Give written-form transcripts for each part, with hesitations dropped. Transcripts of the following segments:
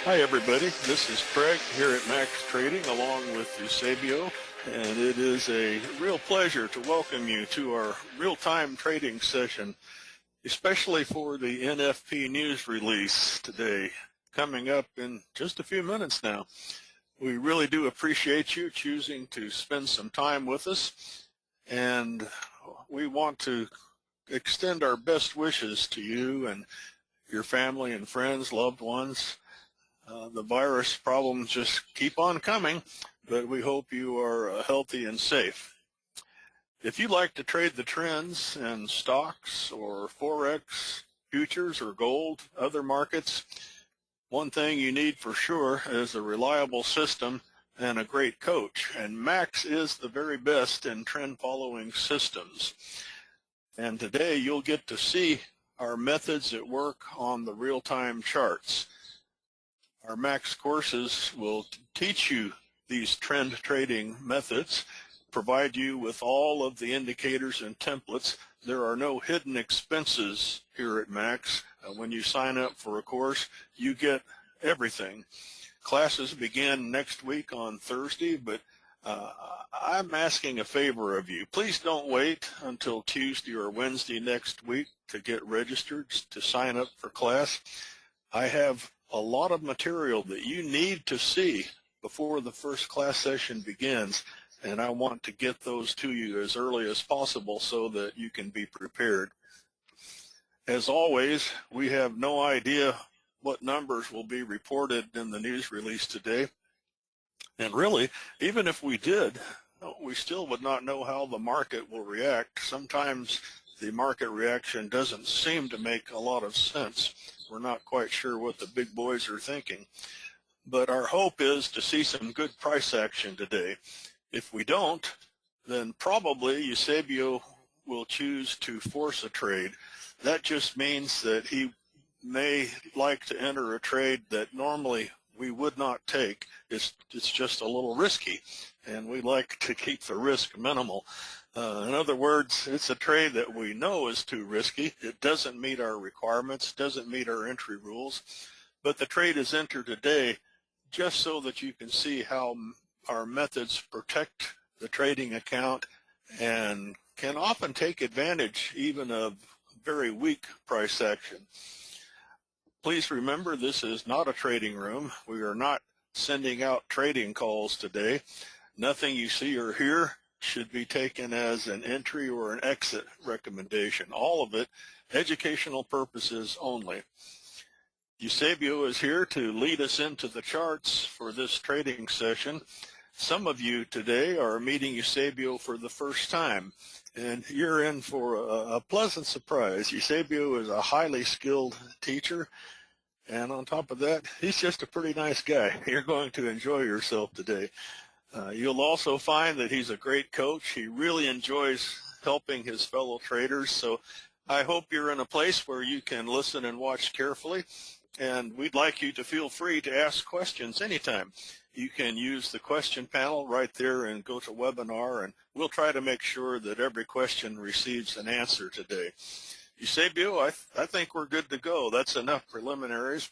Hi everybody, this is Craig here at Max Trading along with Eusebio, and it is a real pleasure to welcome you to our real-time trading session, especially for the NFP news release today, coming up in just a few minutes now. We really do appreciate you choosing to spend some time with us, and we want to extend our best wishes to you and your family and friends, loved ones. The virus problems just keep on coming, but we hope you are healthy and safe. If you like to trade the trends in stocks or Forex, futures or gold, other markets, one thing you need for sure is a reliable system and a great coach. And Max is the very best in trend following systems. And today you'll get to see our methods at work on the real-time charts. Our Max courses will teach you these trend trading methods, provide you with all of the indicators and templates. There are no hidden expenses here at Max. When you sign up for a course, you get everything. Classes begin next week on Thursday, but I'm asking a favor of you. Please don't wait until Tuesday or Wednesday next week to get registered to sign up for class. I have a lot of material that you need to see before the first class session begins, and I want to get those to you as early as possible so that you can be prepared. As always, we have no idea what numbers will be reported in the news release today, and really, even if we did, we still would not know how the market will react. Sometimes the market reaction doesn't seem to make a lot of sense. We're not quite sure what the big boys are thinking. But our hope is to see some good price action today. If we don't, then probably Eusebio will choose to force a trade. That just means that he may like to enter a trade that normally we would not take. It's just a little risky, and we like to keep the risk minimal. In other words, it's a trade that we know is too risky. It doesn't meet our requirements, doesn't meet our entry rules, but the trade is entered today just so that you can see how our methods protect the trading account and can often take advantage even of very weak price action. Please remember, this is not a trading room. We are not sending out trading calls today. Nothing you see or hear should be taken as an entry or an exit recommendation. All of it educational purposes only. Eusebio is here to lead us into the charts for this trading session. Some of you today are meeting Eusebio for the first time, and you're in for a pleasant surprise. Eusebio is a highly skilled teacher, and on top of that, he's just a pretty nice guy. You're going to enjoy yourself today. You'll also find that he's a great coach. He really enjoys helping his fellow traders. So I hope you're in a place where you can listen and watch carefully. And we'd like you to feel free to ask questions anytime. You can use the question panel right there and go to webinar, and we'll try to make sure that every question receives an answer today. Eusebio, I think we're good to go. That's enough preliminaries.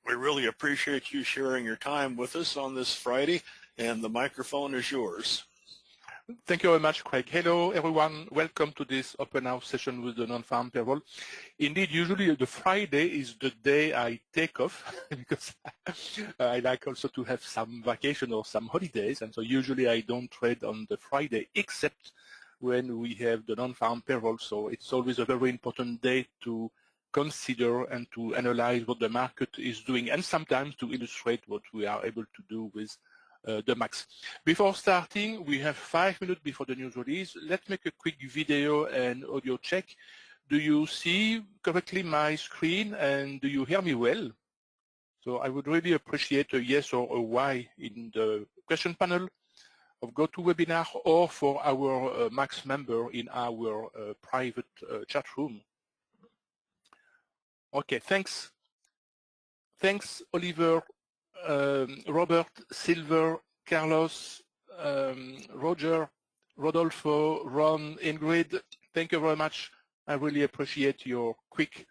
We really appreciate you sharing your time with us on this Friday, and the microphone is yours. Thank you very much, Craig. Hello, everyone. Welcome to this open house session with the non-farm payroll. Indeed, usually the Friday is the day I take off because I like also to have some vacation or some holidays, and so usually I don't trade on the Friday except when we have the non-farm payroll. So it's always a very important day to consider and to analyze what the market is doing, and sometimes to illustrate what we are able to do with the Max. Before starting, we have 5 minutes before the news release. Let's make a quick video and audio check. Do you see correctly my screen, and do you hear me well? So I would really appreciate a yes or a Y in the question panel of GoToWebinar or for our Max member in our private chat room. Okay, thanks. Thanks, Oliver, Robert, Silver, Carlos, Roger, Rodolfo, Ron, Ingrid. Thank you very much. I really appreciate your quick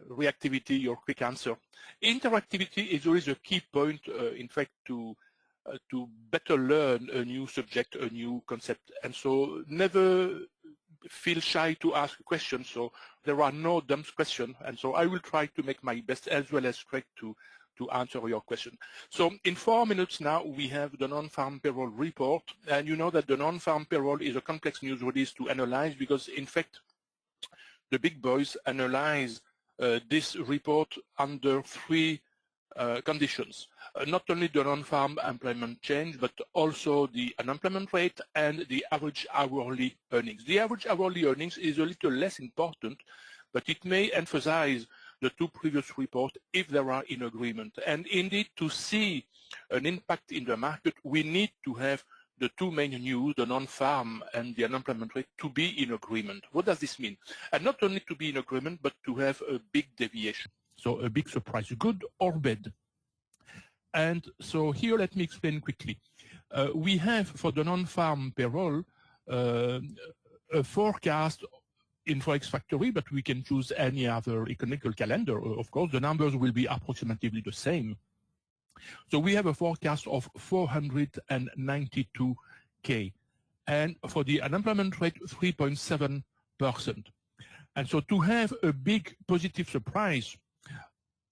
reactivity, your quick answer. Interactivity is always a key point, in fact, to better learn a new subject, a new concept. And so never feel shy to ask a question. So there are no dumb questions. And so I will try to make my best as well as Craig to answer your question. So in 4 minutes now, we have the non-farm payroll report. And you know that the non-farm payroll is a complex news release to analyze because, in fact, the big boys analyze this report under 3 conditions. Not only the non-farm employment change, but also the unemployment rate and the average hourly earnings. The average hourly earnings is a little less important, but it may emphasize the 2 previous reports if they are in agreement. And indeed, to see an impact in the market, we need to have the 2 main news, the non-farm and the unemployment rate, to be in agreement. What does this mean? And not only to be in agreement, but to have a big deviation. So a big surprise, good or bad. And so here, let me explain quickly. We have for the non-farm payroll a forecast in Forex Factory, but we can choose any other economical calendar. Of course, the numbers will be approximately the same. So we have a forecast of 492K. And for the unemployment rate, 3.7%. And so to have a big positive surprise,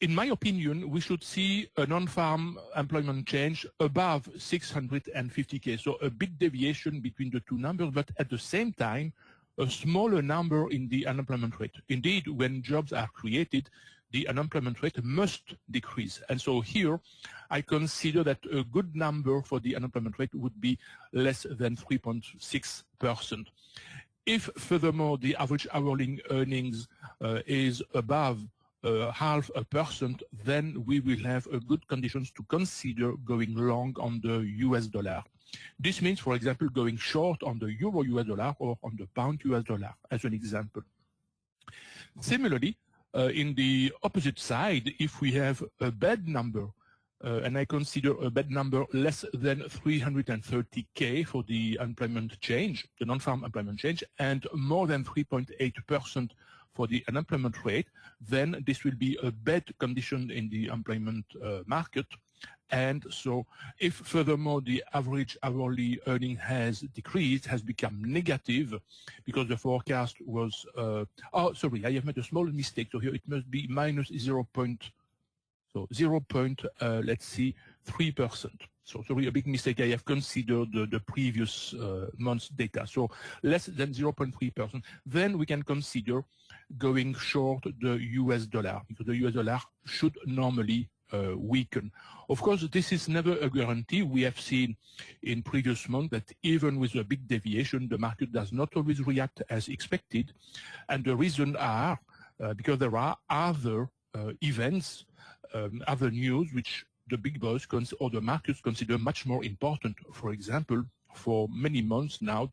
in my opinion, we should see a non-farm employment change above 650K. So a big deviation between the 2 numbers, but at the same time, a smaller number in the unemployment rate. Indeed, when jobs are created, the unemployment rate must decrease. And so here, I consider that a good number for the unemployment rate would be less than 3.6%. If furthermore, the average hourly earnings is above 0.5%, then we will have a good conditions to consider going long on the US dollar. This means, for example, going short on the euro US dollar or on the pound US dollar, as an example. Similarly, in the opposite side, if we have a bad number, and I consider a bad number less than 330K for the employment change, the non-farm employment change, and more than 3.8% for the unemployment rate, then this will be a bad condition in the employment market. And so if furthermore the average hourly earning has decreased, has become negative, because the forecast was, oh, sorry, I have made a small mistake. So here it must be minus 3%. So sorry, a big mistake. I have considered the previous month's data. So less than 0.3%. Then we can consider going short the US dollar, because the US dollar should normally weaken. Of course, this is never a guarantee. We have seen in previous months that even with a big deviation, the market does not always react as expected. And the reason are because there are other events, other news, which the big boys or the markets consider much more important. For example, for many months now,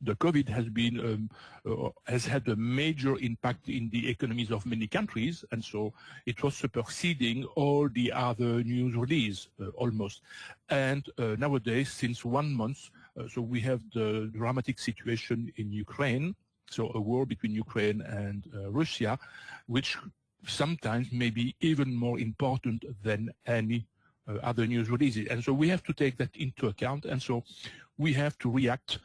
the COVID has had a major impact in the economies of many countries, and so it was superseding all the other news release almost. And nowadays, since 1 month, so we have the dramatic situation in Ukraine, so a war between Ukraine and Russia, which sometimes may be even more important than any other news releases. And so we have to take that into account, and so we have to react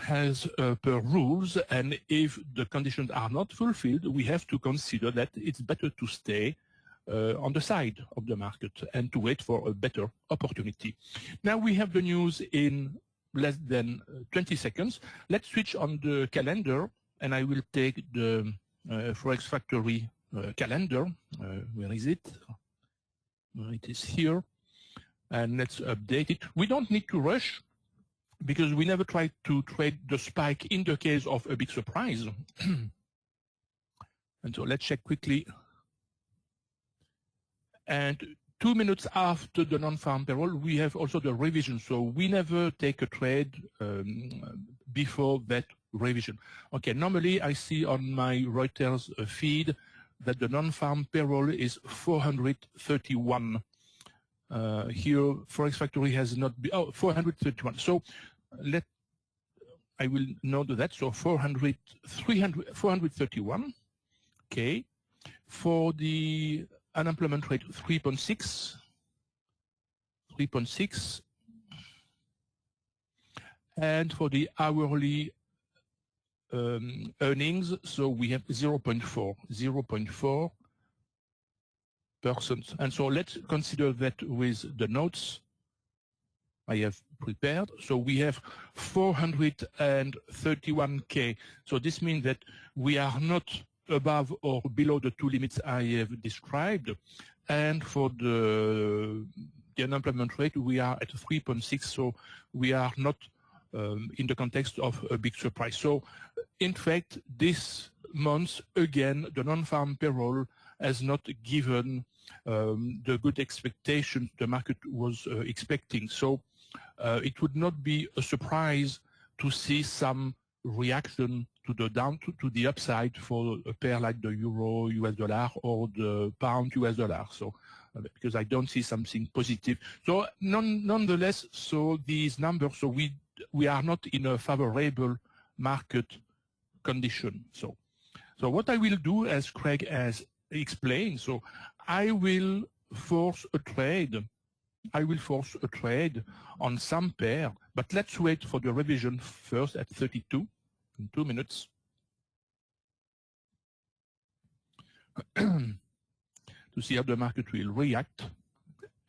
as per rules, and if the conditions are not fulfilled, we have to consider that it's better to stay on the side of the market and to wait for a better opportunity. Now we have the news in less than 20 seconds. Let's switch on the calendar, and I will take the Forex Factory calendar. Where is it? It is here, and let's update it. We don't need to rush, because we never try to trade the spike in the case of a big surprise. And so let's check quickly. And 2 minutes after the non-farm payroll, we have also the revision. So we never take a trade before that revision. Okay, normally I see on my Reuters feed that the non-farm payroll is 431. Here, Forex Factory has not been, 431. So I will note that. So 431. Okay. For the unemployment rate, 3.6. And for the hourly earnings, so we have 0.4%. And so let's consider that with the notes I have prepared. So we have 431K. So this means that we are not above or below the two limits I have described. And for the unemployment rate, we are at 3.6. So we are not in the context of a big surprise. So in fact, this month, again, the non-farm payroll has not given the good expectations the market was expecting. So it would not be a surprise to see some reaction to the upside for a pair like the euro US dollar or the pound US dollar. So because I don't see something positive. So nonetheless, so these numbers, so we are not in a favorable market condition. So what I will do, as Craig has explained, so I will force a trade on some pair, but let's wait for the revision first at 32 in 2 minutes. To see how the market will react.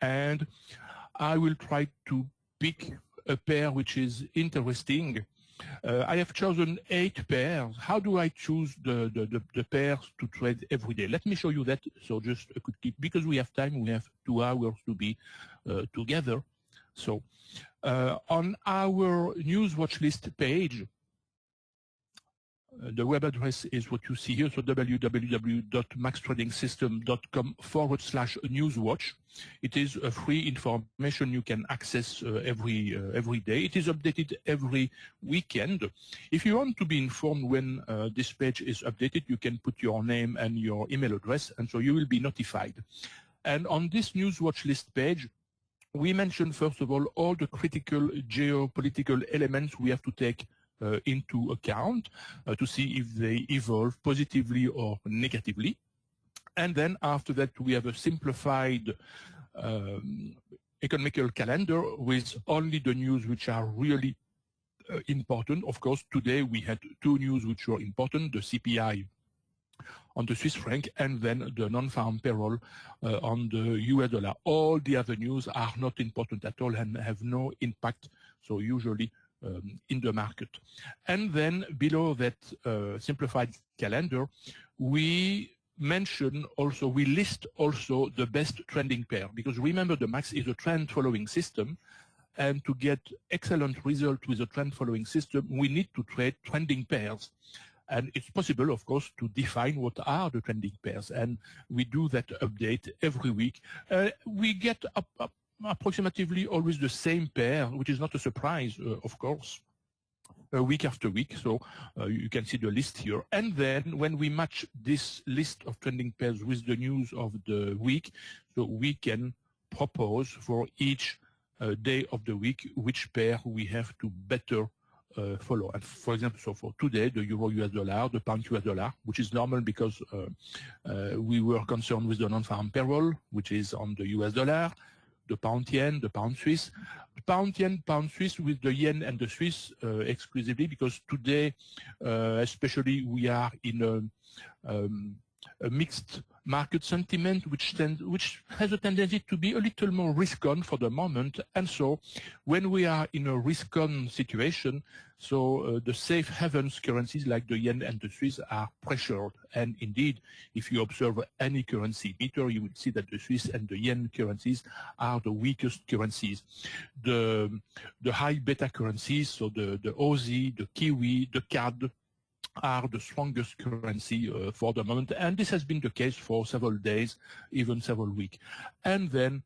And I will try to pick a pair which is interesting. I have chosen 8 pairs. How do I choose the pairs to trade every day? Let me show you that. So just a quick tip, because we have time, we have 2 hours to be together. So on our news watch list page, the web address is what you see here, so www.maxtradingsystem.com/newswatch. It is a free information you can access every day. It is updated every weekend. If you want to be informed when this page is updated, you can put your name and your email address, and so you will be notified. And on this news watch list page, we mention, first of all the critical geopolitical elements we have to take into account to see if they evolve positively or negatively. And then after that, we have a simplified economical calendar with only the news which are really important. Of course, today we had 2 news which were important, the CPI on the Swiss franc and then the non-farm payroll on the US dollar. All the other news are not important at all and have no impact, so usually in the market. And then below that simplified calendar, we list also the best trending pair, because remember the MAX is a trend following system, and to get excellent result with a trend following system, we need to trade trending pairs. And it's possible, of course, to define what are the trending pairs, and we do that update every week. We get approximately always the same pair, which is not a surprise, of course, week after week. So you can see the list here. And then when we match this list of trending pairs with the news of the week, so we can propose for each day of the week which pair we have to better follow. And for example, so for today, the euro US dollar, the pound US dollar, which is normal because we were concerned with the non-farm payroll, which is on the US dollar, the pound yen, the pound Swiss, pound yen, pound Swiss with the yen and the Swiss exclusively, because today, especially, we are in a mixed market sentiment, which has a tendency to be a little more risk-on for the moment. And so when we are in a risk-on situation, so the safe havens currencies like the yen and the Swiss are pressured. And indeed, if you observe any currency meter, you will see that the Swiss and the yen currencies are the weakest currencies. The high beta currencies, so the Aussie, the Kiwi, the CAD, are the strongest currency for the moment, and this has been the case for several days, even several weeks. And then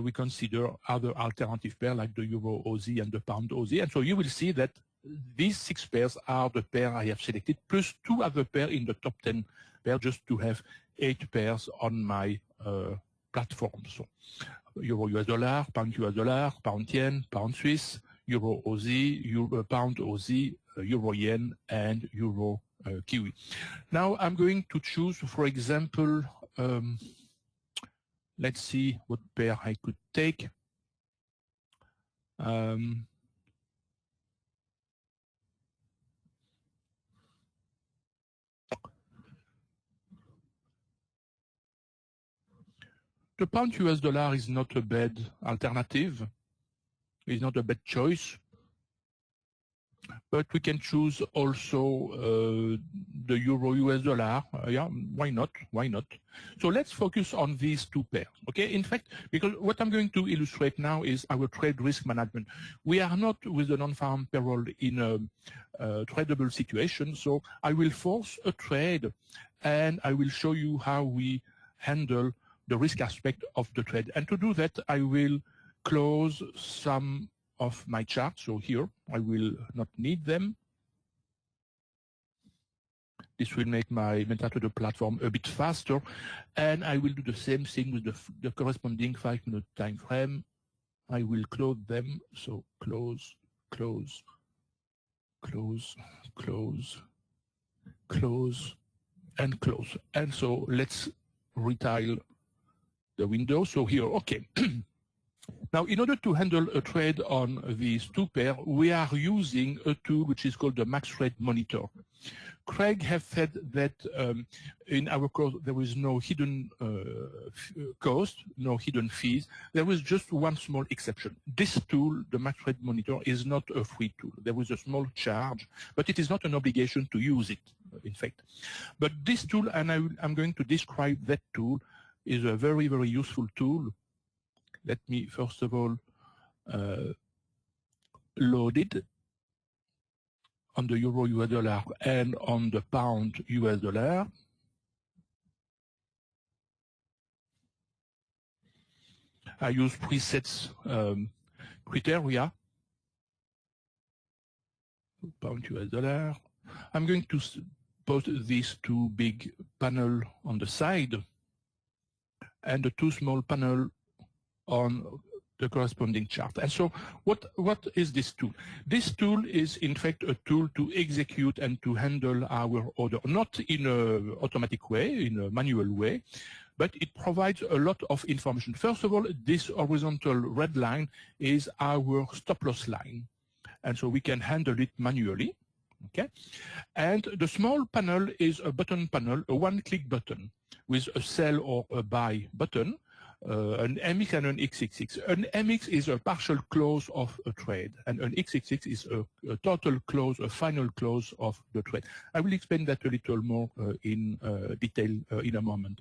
we consider other alternative pairs like the Euro Aussie and the Pound Aussie, and so you will see that these 6 pairs are the pair I have selected, plus 2 other pairs in the top 10 pairs, just to have 8 pairs on my platform. So Euro US dollar, Pound US dollar, Pound yen, Pound Swiss, Euro Aussie, Pound Aussie, Euro yen, and Euro Kiwi. Now I'm going to choose, for example, let's see what pair I could take. The pound US dollar is not a bad alternative. It's not a bad choice. But we can choose also the euro US dollar. Yeah, why not? Why not? So let's focus on these two pairs. Okay. In fact, because what I'm going to illustrate now is our trade risk management. We are not with the non-farm payroll in a tradable situation. So I will force a trade, and I will show you how we handle the risk aspect of the trade. And to do that, I will close some of my charts. So here, I will not need them. This will make my MetaTrader platform a bit faster. And I will do the same thing with the corresponding 5-minute time frame. I will close them. So close, close, close, close, close, and close. And so let's retile the window. So here, okay. Now, in order to handle a trade on these two pairs, we are using a tool which is called the Max Rate Monitor. Craig has said that in our course there is no hidden cost, no hidden fees. There is just one small exception. This tool, the Max Rate Monitor, is not a free tool. There is a small charge, but it is not an obligation to use it, in fact. But this tool, and I'm going to describe that tool, is a very, very useful tool. Let me first of all load it on the euro US dollar and on the pound US dollar. I use presets criteria. Pound US dollar. I'm going to put these two big panels on the side and the two small panels on the corresponding chart. And so what is this tool? This tool is in fact a tool to execute and to handle our order, not in an automatic way, in a manual way, but it provides a lot of information. First of all, this horizontal red line is our stop loss line. And so we can handle it manually. Okay. And the small panel is a button panel, a one-click button with a sell or a buy button. An MX and an XXX. An MX is a partial close of a trade, and an XXX is a total close, a final close of the trade. I will explain that a little more in detail in a moment.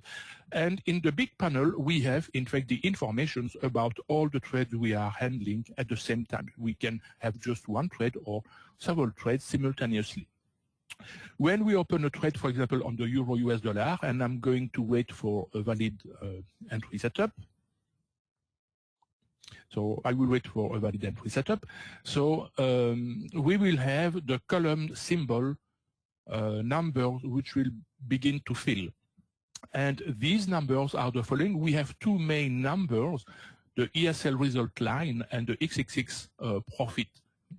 And in the big panel, we have, in fact, the information about all the trades we are handling at the same time. We can have just one trade or several trades simultaneously. When we open a trade, for example, on the euro US dollar, and I'm going to wait for a valid entry setup. So I will wait for a valid entry setup. So we will have the column symbol numbers which will begin to fill. And these numbers are the following. We have two main numbers, the ESL result line and the XXX profit.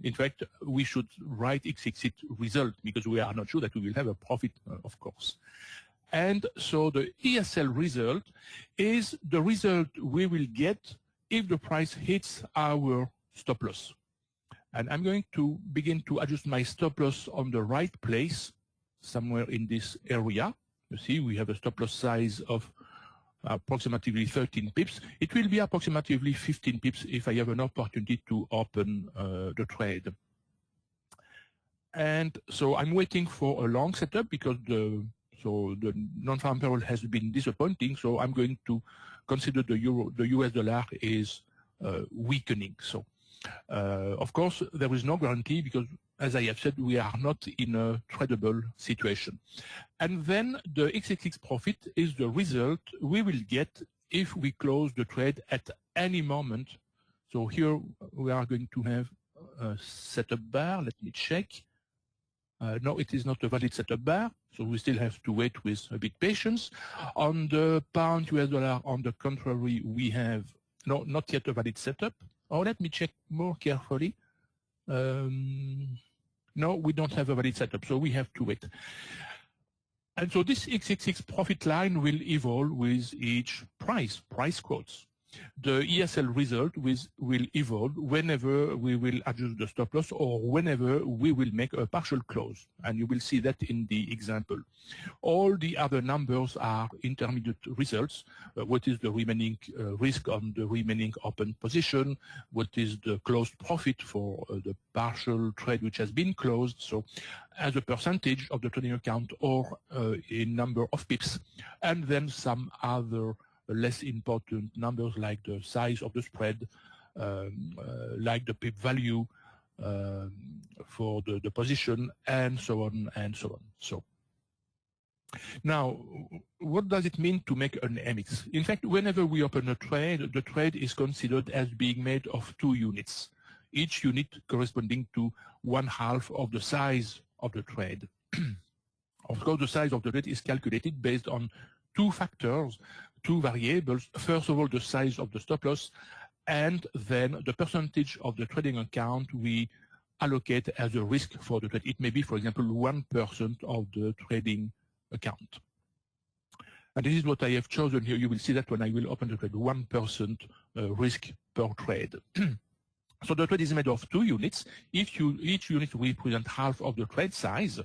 In fact, we should write XXX result because we are not sure that we will have a profit, of course. And so the ESL result is the result we will get if the price hits our stop loss. And I'm going to begin to adjust my stop loss on the right place, somewhere in this area. You see, we have a stop loss size of approximately 13 pips. It will be approximately 15 pips if I have an opportunity to open the trade. And so I'm waiting for a long setup because the non-farm payroll has been disappointing. So I'm going to consider the US dollar is weakening. So of course there is no guarantee because, as I have said, we are not in a tradable situation. And then the XXX profit is the result we will get if we close the trade at any moment. So here we are going to have a setup bar. Let me check. No, it is not a valid setup bar, so we still have to wait with a bit patience. On the pound US dollar, on the contrary, we have not yet a valid setup. Oh, let me check more carefully. No, we don't have a valid setup, so we have to wait. And so this x86 profit line will evolve with each price quotes. The ESL result will evolve whenever we will adjust the stop loss or whenever we will make a partial close. And you will see that in the example. All the other numbers are intermediate results. What is the remaining risk on the remaining open position? What is the closed profit for the partial trade which has been closed? So as a percentage of the trading account or in number of pips. And then some other less important numbers like the size of the spread, like the pip value for the position, and so on and so on. So now, what does it mean to make an MX? In fact, whenever we open a trade, the trade is considered as being made of 2 units, each unit corresponding to 1/2 of the size of the trade. Of course, the size of the trade is calculated based on 2 factors, 2 variables. First of all, the size of the stop loss, and then the percentage of the trading account we allocate as a risk for the trade. It may be, for example, 1% of the trading account. And this is what I have chosen here. You will see that when I will open the trade, 1% risk per trade. So the trade is made of 2 units. Each unit represents half of the trade size.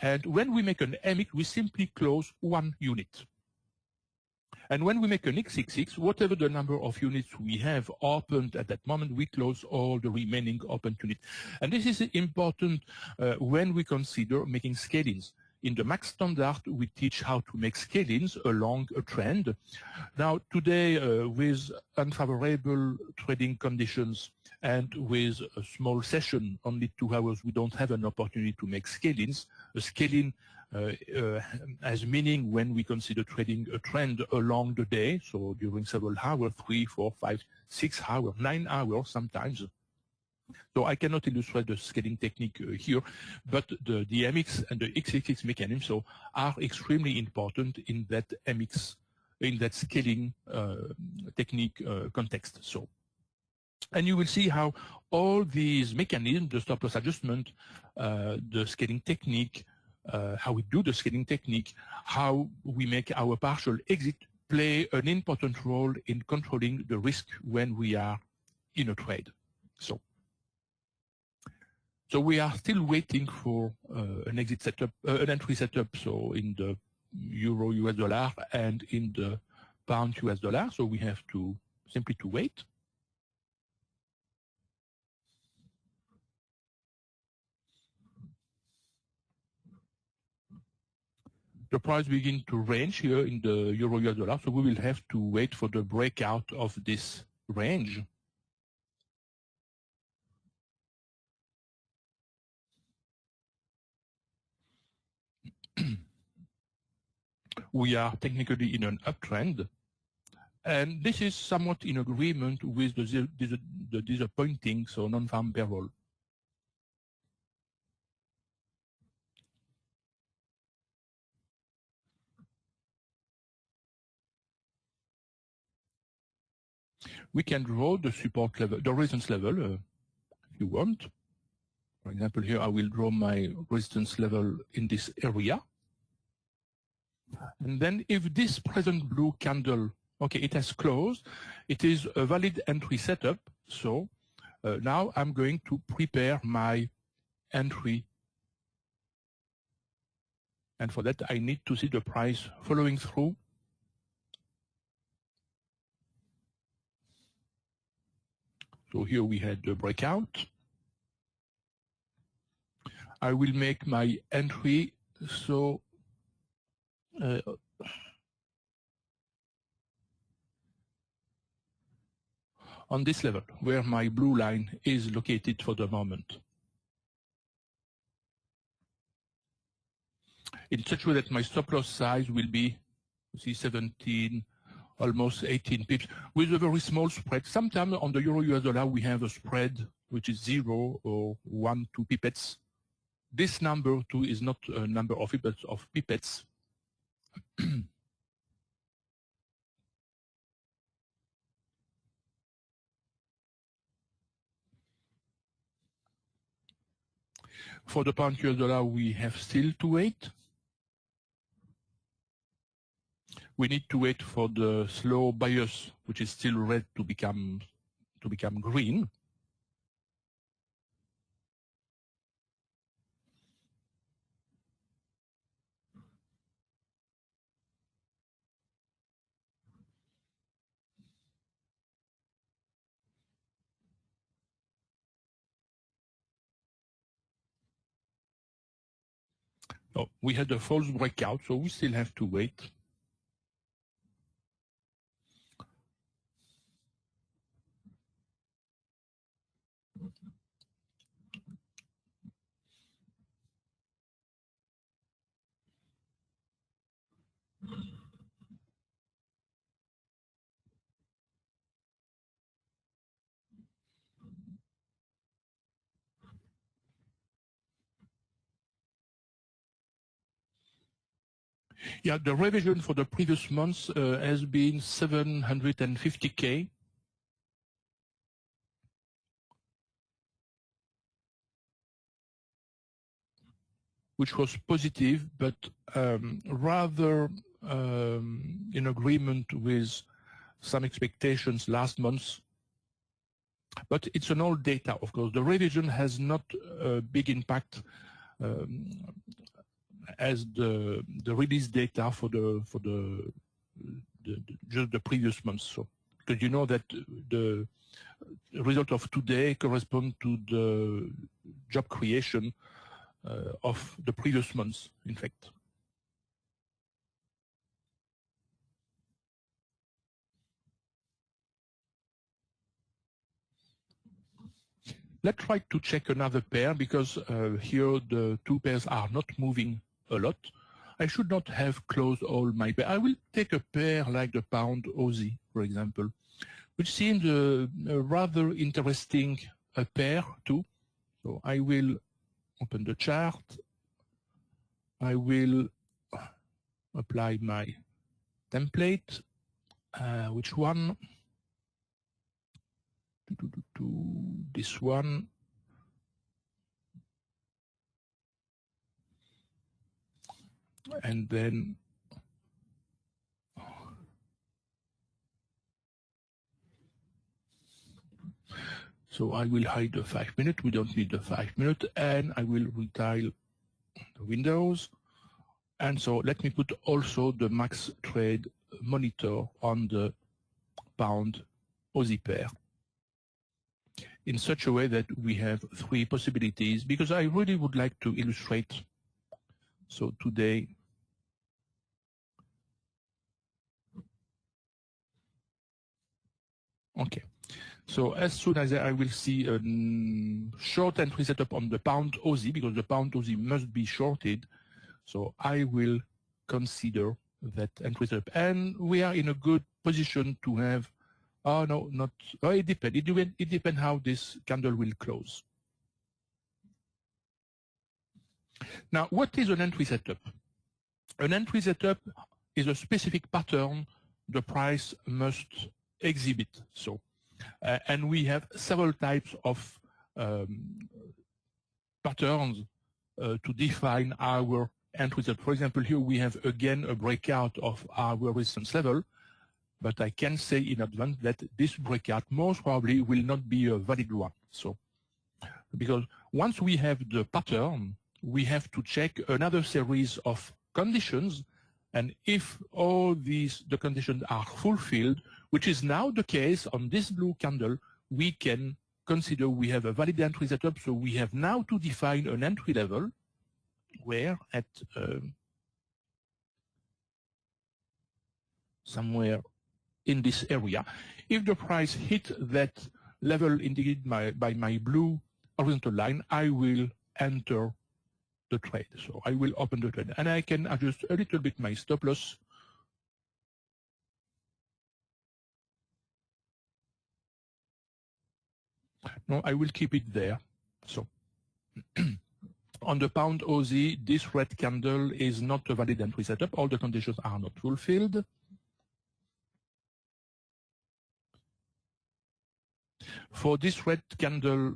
And when we make an MX, we simply close 1 unit. And when we make an x86, whatever the number of units we have opened at that moment, we close all the remaining open units. And this is important when we consider making scale-ins. In the max standard, we teach how to make scale-ins along a trend. Now, today, with unfavorable trading conditions and with a small session, only 2 hours, we don't have an opportunity to make scale-ins. A scale-in has meaning when we consider trading a trend along the day, so during several hours, 3, 4, 5, 6 hours, 9 hours sometimes. So I cannot illustrate the scaling technique here, but the MX and the x86 mechanism so are extremely important in that MX, in that scaling technique context. So, and you will see how all these mechanisms, the stop loss adjustment, the scaling technique, how we do the scaling technique, how we make our partial exit, play an important role in controlling the risk when we are in a trade. So we are still waiting for an exit setup, an entry setup, so in the euro US dollar and in the pound US dollar. So we have to simply to wait. The price begin to range here in the euro US dollar, so we will have to wait for the breakout of this range. We are technically in an uptrend, and this is somewhat in agreement with the disappointing non-farm payroll. We can draw the support level, the resistance level, if you want. For example, here I will draw my resistance level in this area. And then if this present blue candle, okay, it has closed, it is a valid entry setup. So now I'm going to prepare my entry. And for that, I need to see the price following through. So here we had the breakout. I will make my entry so on this level where my blue line is located for the moment. In such a way that my stop loss size will be, you see, 17, almost 18 pips with a very small spread. Sometimes on the euro US dollar we have a spread which is 0 or 1, 2 pipettes. This number too is not a number of pipettes. For the pound US dollar, we have still to wait. We need to wait for the slow bias, which is still red, to become green. Oh, we had a false breakout, so we still have to wait. Yeah, the revision for the previous months has been 750K. Which was positive, but rather in agreement with some expectations last month. But it's an old data, of course. The revision has not a big impact as the release data for just the previous month. So, because you know that the result of today corresponds to the job creation of the previous months, in fact. Let's try to check another pair, because here the two pairs are not moving a lot. I should not have closed all my pairs. I will take a pair like the pound Aussie, for example, which seems a rather interesting pair too. So I will open the chart. I will apply my template. Which one? This one. And then so I will hide the 5 minute. We don't need the 5 minute, and I will retile the windows. And so let me put also the max trade monitor on the pound Aussie pair in such a way that we have three possibilities, because I really would like to illustrate. So today, okay. So as soon as I will see a short entry setup on the pound Aussie, because the pound Aussie must be shorted, so I will consider that entry setup. And we are in a good position to have, oh no, not, oh, it depends. It depends how this candle will close. Now, what is an entry setup? An entry setup is a specific pattern the price must exhibit. So, and we have several types of patterns to define our entry setup. For example, here we have again a breakout of our resistance level, but I can say in advance that this breakout most probably will not be a valid one. So, because once we have the pattern, we have to check another series of conditions, and if all the conditions are fulfilled, which is now the case on this blue candle, we can consider we have a valid entry setup. So we have now to define an entry level where at somewhere in this area. If the price hit that level indicated by my blue horizontal line, I will enter the trade. So I will open the trade, and I can adjust a little bit my stop loss. No, I will keep it there. So on the pound Aussie, this red candle is not a valid entry setup. All the conditions are not fulfilled. For this red candle,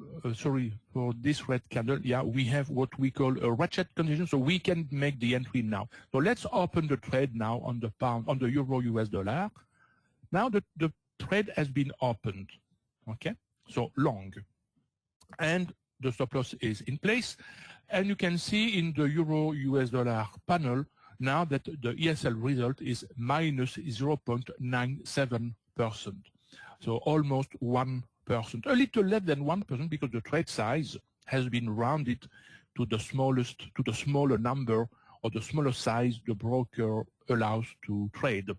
yeah, we have what we call a ratchet condition, so we can make the entry now. So let's open the trade now on the pound, on the euro US dollar. Now the trade has been opened, okay? So long. And the stop loss is in place. And you can see in the euro US dollar panel now that the ESL result is minus 0.97%. So almost 1%, a little less than 1% because the trade size has been rounded to the smaller number or the smaller size the broker allows to trade.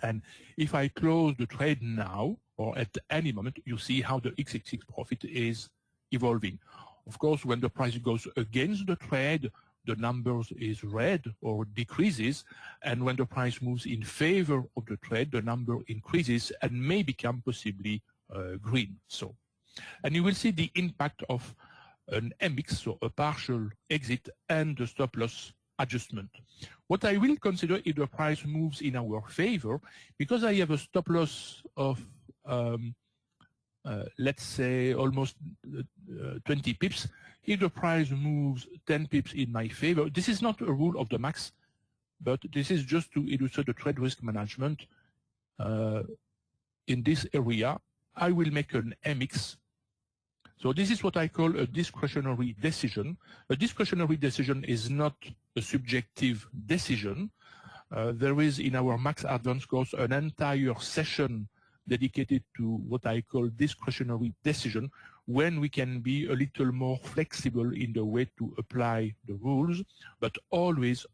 And if I close the trade now or at any moment, you see how the x86 profit is evolving. Of course, when the price goes against the trade, the numbers is red or decreases, and when the price moves in favor of the trade, the number increases and may become possibly green. So, and you will see the impact of an MX, so a partial exit, and the stop loss adjustment. What I will consider if the price moves in our favor, because I have a stop loss of let's say almost 20 pips. If the price moves 10 pips in my favor, this is not a rule of the max, but this is just to illustrate the trade risk management. In this area, I will make an MX. So this is what I call a discretionary decision. A discretionary decision is not a subjective decision. There is in our Max Advanced course an entire session dedicated to what I call discretionary decision, when we can be a little more flexible in the way to apply the rules, but always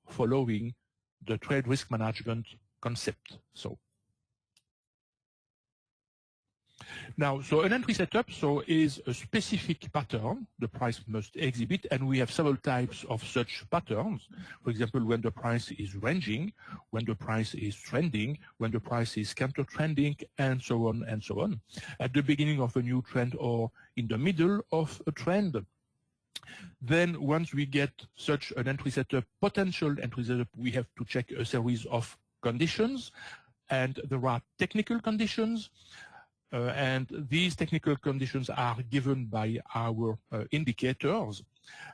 following the trade risk management concept. So now, so an entry setup is a specific pattern the price must exhibit, and we have several types of such patterns. For example, when the price is ranging, when the price is trending, when the price is counter-trending, and so on and so on. At the beginning of a new trend or in the middle of a trend. Then once we get such an entry setup, potential entry setup, we have to check a series of conditions, and there are technical conditions. And these technical conditions are given by our indicators.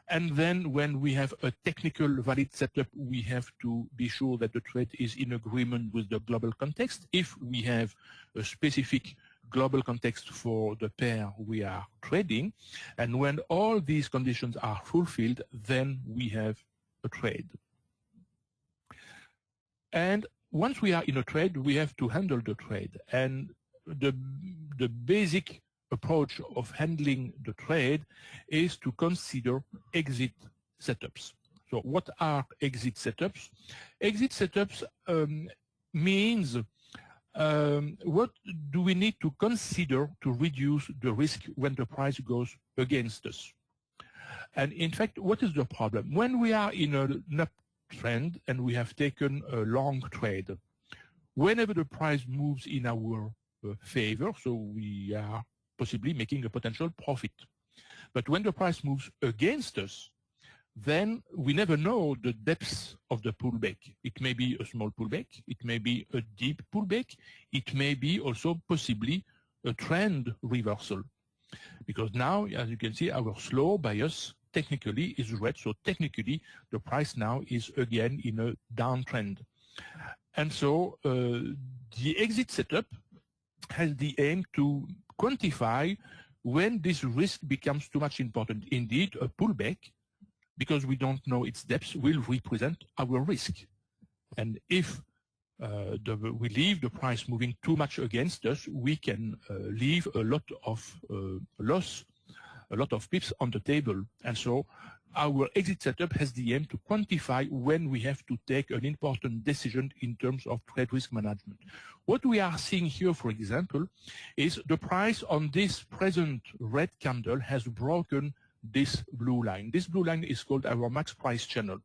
And then when we have a technical valid setup, we have to be sure that the trade is in agreement with the global context. If we have a specific global context for the pair we are trading, and when all these conditions are fulfilled, then we have a trade. And once we are in a trade, we have to handle the trade. And the basic approach of handling the trade is to consider exit setups. So what are exit setups? Exit setups means what do we need to consider to reduce the risk when the price goes against us? And in fact, what is the problem? When we are in an uptrend and we have taken a long trade, whenever the price moves in our favor, so we are possibly making a potential profit. But when the price moves against us, then we never know the depths of the pullback. It may be a small pullback, it may be a deep pullback, it may be also possibly a trend reversal. Because now, as you can see, our slow bias technically is red, so technically the price now is again in a downtrend. And so the exit setup has the aim to quantify when this risk becomes too much important. Indeed, a pullback, because we don't know its depths, will represent our risk. And if we leave the price moving too much against us, we can leave a lot of loss, a lot of pips on the table. And so our exit setup has the aim to quantify when we have to take an important decision in terms of trade risk management. What we are seeing here, for example, is the price on this present red candle has broken this blue line. This blue line is called our max price channel.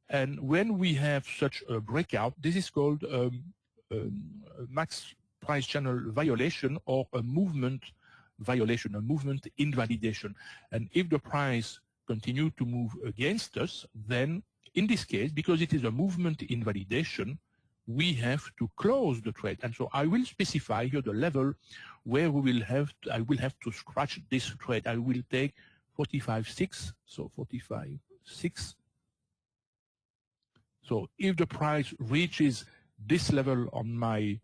And when we have such a breakout, this is called a max price channel violation or a movement violation, a movement invalidation. And if the price continue to move against us, then in this case, because it is a movement invalidation, we have to close the trade. And so I will specify here the level where we will have to, I will have to scratch this trade. I will take 45.6, so 45.6. So if the price reaches this level on my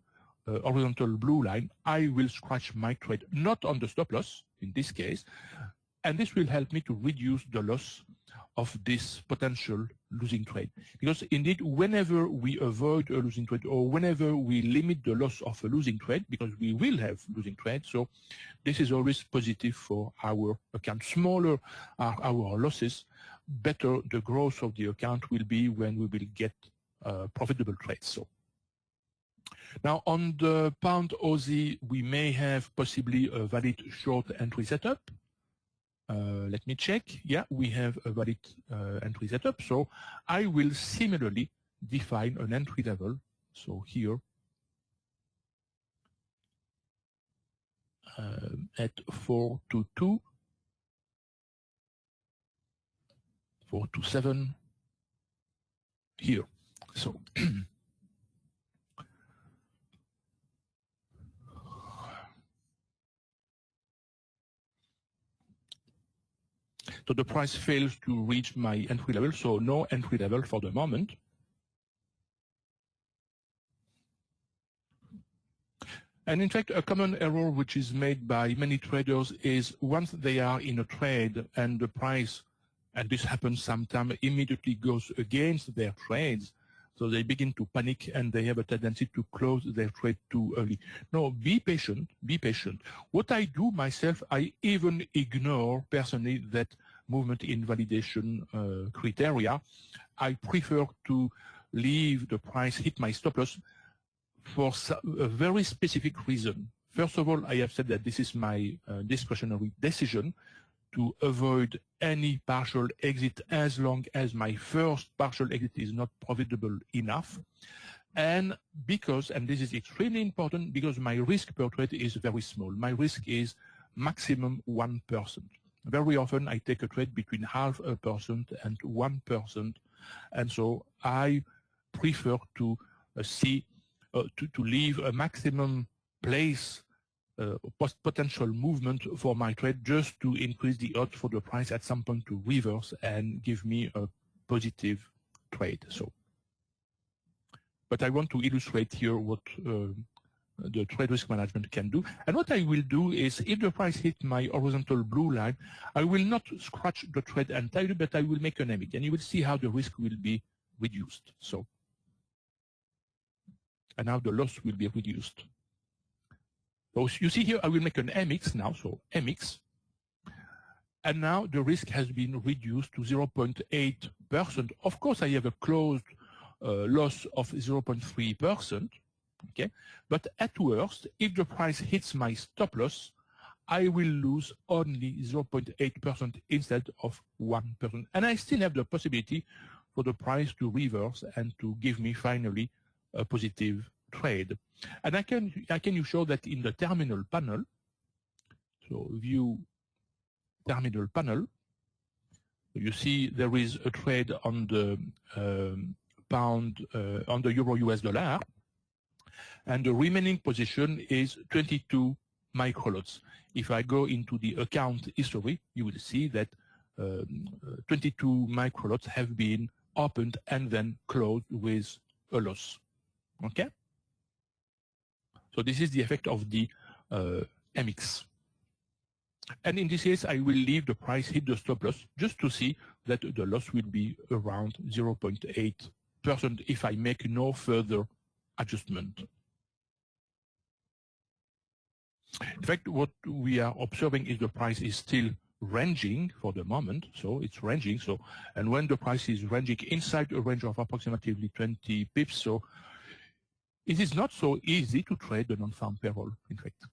horizontal blue line, I will scratch my trade, not on the stop loss in this case, and this will help me to reduce the loss of this potential losing trade. Because indeed, whenever we avoid a losing trade or whenever we limit the loss of a losing trade, because we will have losing trade, so this is always positive for our account. Smaller are our losses, better the growth of the account will be when we will get profitable trades. So now on the pound Aussie, we may have possibly a valid short entry setup. Let me check. Yeah, we have a valid entry setup. So I will similarly define an entry level. So here at 422, 427 here. So so the price fails to reach my entry level, so no entry level for the moment. And in fact, a common error which is made by many traders is once they are in a trade and the price, and this happens sometimes, immediately goes against their trades, so they begin to panic and they have a tendency to close their trade too early. No, be patient, be patient. What I do myself, I even ignore personally that movement invalidation criteria. I prefer to leave the price hit my stop loss for a very specific reason. First of all, I have said that this is my discretionary decision to avoid any partial exit as long as my first partial exit is not profitable enough. And because, and this is extremely important, because my risk per trade is very small. My risk is maximum 1%. Very often I take a trade between 0.5% and 1%. And so I prefer to to leave a maximum place potential movement for my trade just to increase the odds for the price at some point to reverse and give me a positive trade. So, but I want to illustrate here what the trade risk management can do. And what I will do is, if the price hits my horizontal blue line, I will not scratch the trade entirely, but I will make an MX, and you will see how the risk will be reduced. So, and now the loss will be reduced. So you see here, I will make an MX now, so MX. And now the risk has been reduced to 0.8%. Of course, I have a closed loss of 0.3%, okay? But at worst, if the price hits my stop loss, I will lose only 0.8% instead of 1%. And I still have the possibility for the price to reverse and to give me finally a positive trade. And I can show that in the terminal panel. So view terminal panel. You see there is a trade on the pound, on the euro US dollar, and the remaining position is 22 microlots. If I go into the account history, you will see that 22 microlots have been opened and then closed with a loss. Okay? So this is the effect of the MX. And in this case, I will leave the price hit the stop loss just to see that the loss will be around 0.8% if I make no further adjustment. In fact, what we are observing is the price is still ranging for the moment, so it's ranging. So, and when the price is ranging inside a range of approximately 20 pips, so it is not so easy to trade the non-farm payroll, in fact.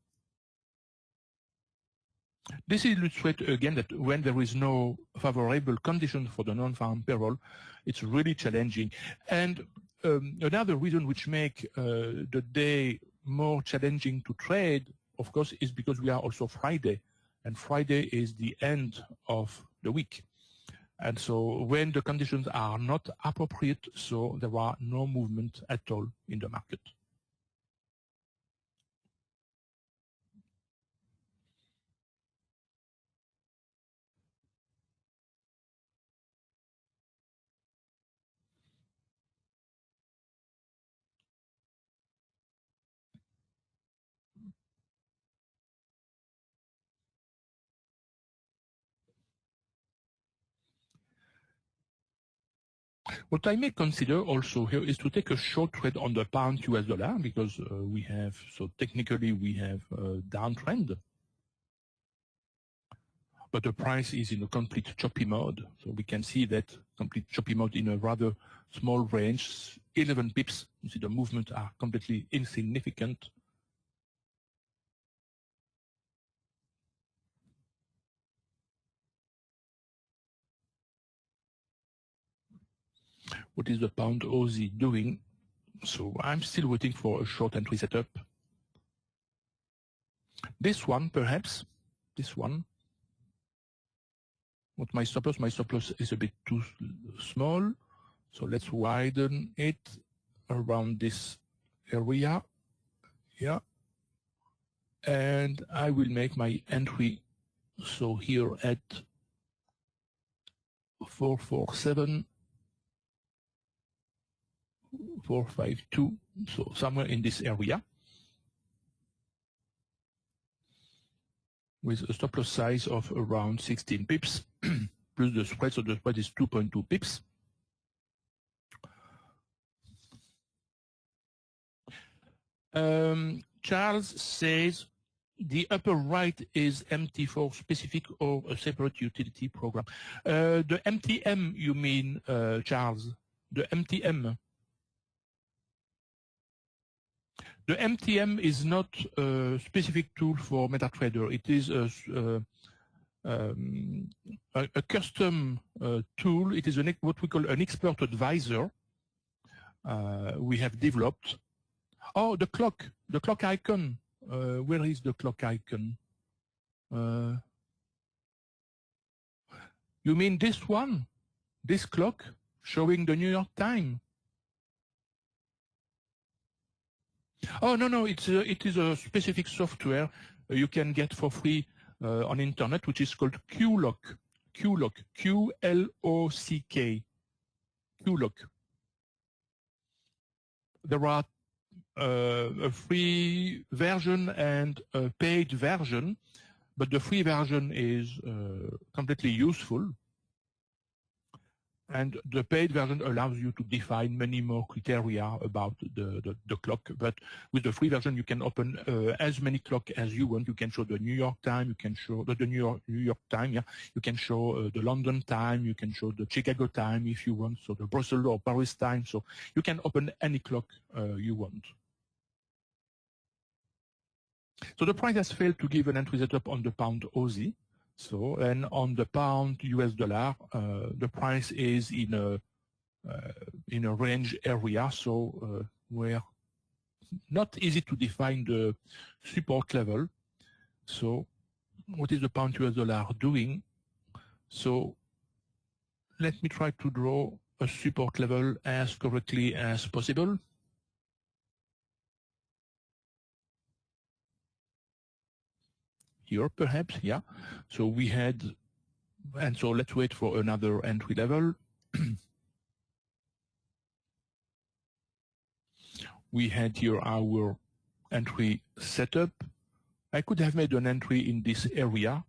This illustrates again that when there is no favorable condition for the non-farm payroll, it's really challenging. And another reason which make the day more challenging to trade, of course, is because we are also Friday, and Friday is the end of the week. And so when the conditions are not appropriate, so there are no movement at all in the market. What I may consider also here is to take a short trade on the pound US dollar, because we have, so technically we have a downtrend, but the price is in a complete choppy mode. So we can see that complete choppy mode in a rather small range, 11 pips. You see the movement are completely insignificant. What is the pound Aussie doing? So I'm still waiting for a short entry setup. This one, perhaps, this one. What my stop loss? My stop loss is a bit too small. So let's widen it around this area. Yeah. And I will make my entry. So here at 447, 452. So somewhere in this area, with a stop loss size of around 16 pips, plus the spread, so the spread is 2.2 pips. Charles says the upper right is empty for specific or a separate utility program. The MTM, you mean, Charles? The MTM. The MTM is not a specific tool for MetaTrader. It is a custom tool. It is what we call an expert advisor we have developed. Oh, the clock icon. Where is the clock icon? You mean this one? This clock showing the New York time? Oh, no, it is a specific software you can get for free on internet, which is called QLock. QLock, Q-L-O-C-K. QLock. There are a free version and a paid version, but the free version is completely useful. And the paid version allows you to define many more criteria about the clock. But with the free version, you can open as many clocks as you want. You can show the New York time. You can show the New York time. Yeah, you can show the London time. You can show the Chicago time if you want. So the Brussels or Paris time. So you can open any clock you want. So the price has failed to give an entry setup on the pound Aussie. So, and on the pound US dollar, the price is in a range area, so where not easy to define the support level. So what is the pound US dollar doing? So let me try to draw a support level as correctly as possible. Here, perhaps, yeah. So we had, and so let's wait for another entry level. We had here our entry setup. I could have made an entry in this area,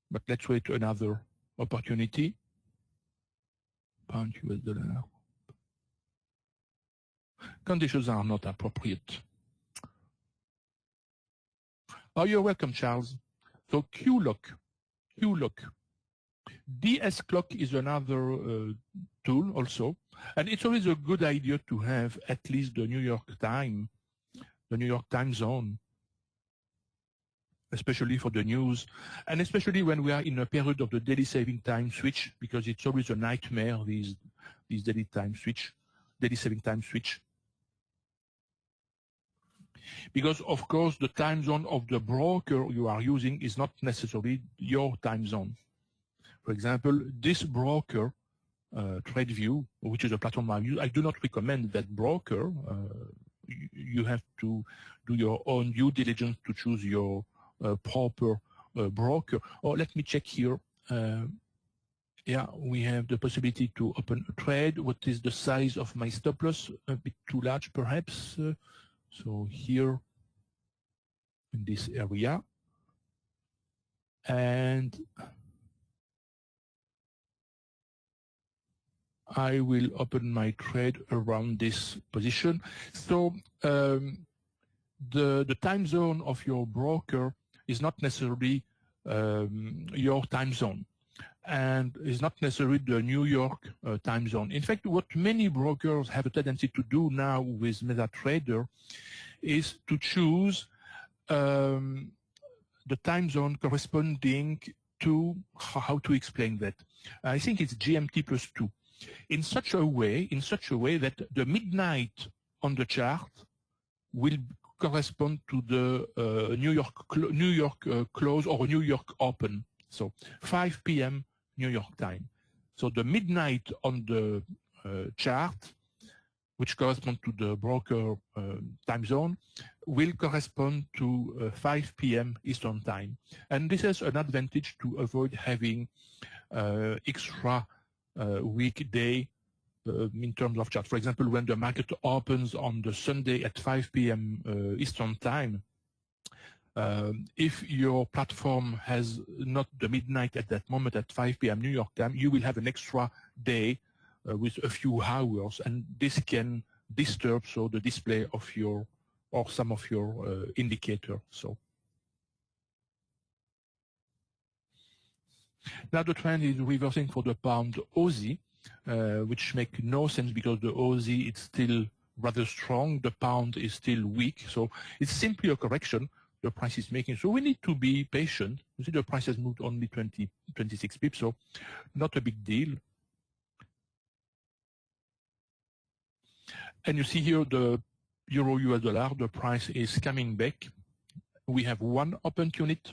but let's wait another opportunity. Pound US dollar. Conditions are not appropriate. Oh, you're welcome, Charles. So QLock. DS clock is another tool also, and it's always a good idea to have at least the New York time zone, especially for the news, and especially when we are in a period of the daily saving time switch, because it's always a nightmare, these daily saving time switch. Because, of course, the time zone of the broker you are using is not necessarily your time zone. For example, this broker, TradeView, which is a platform I use, I do not recommend that broker. You have to do your own due diligence to choose your proper broker. Or let me check here. Yeah, we have the possibility to open a trade. What is the size of my stop loss? A bit too large, perhaps. So here in this area. And I will open my trade around this position. So the time zone of your broker is not necessarily your time zone, and is not necessarily the New York time zone. In fact, what many brokers have a tendency to do now with MetaTrader is to choose the time zone corresponding to, how to explain that? I think it's GMT plus 2. In such a way that the midnight on the chart will correspond to the New York close or New York open. So 5 p.m. New York time. So the midnight on the chart, which corresponds to the broker time zone, will correspond to 5 p.m. Eastern time. And this has an advantage to avoid having extra weekday in terms of chart. For example, when the market opens on the Sunday at 5 p.m. Eastern time, if your platform has not the midnight at that moment at 5 p.m. New York time, you will have an extra day with a few hours, and this can disturb the display of your or some of your indicator. So now the trend is reversing for the pound Aussie, which make no sense because the Aussie is still rather strong, the pound is still weak. So it's simply a correction the price is making. So we need to be patient. You see the price has moved only 26 pips, so not a big deal. And you see here the Euro US dollar, the price is coming back. We have one open unit.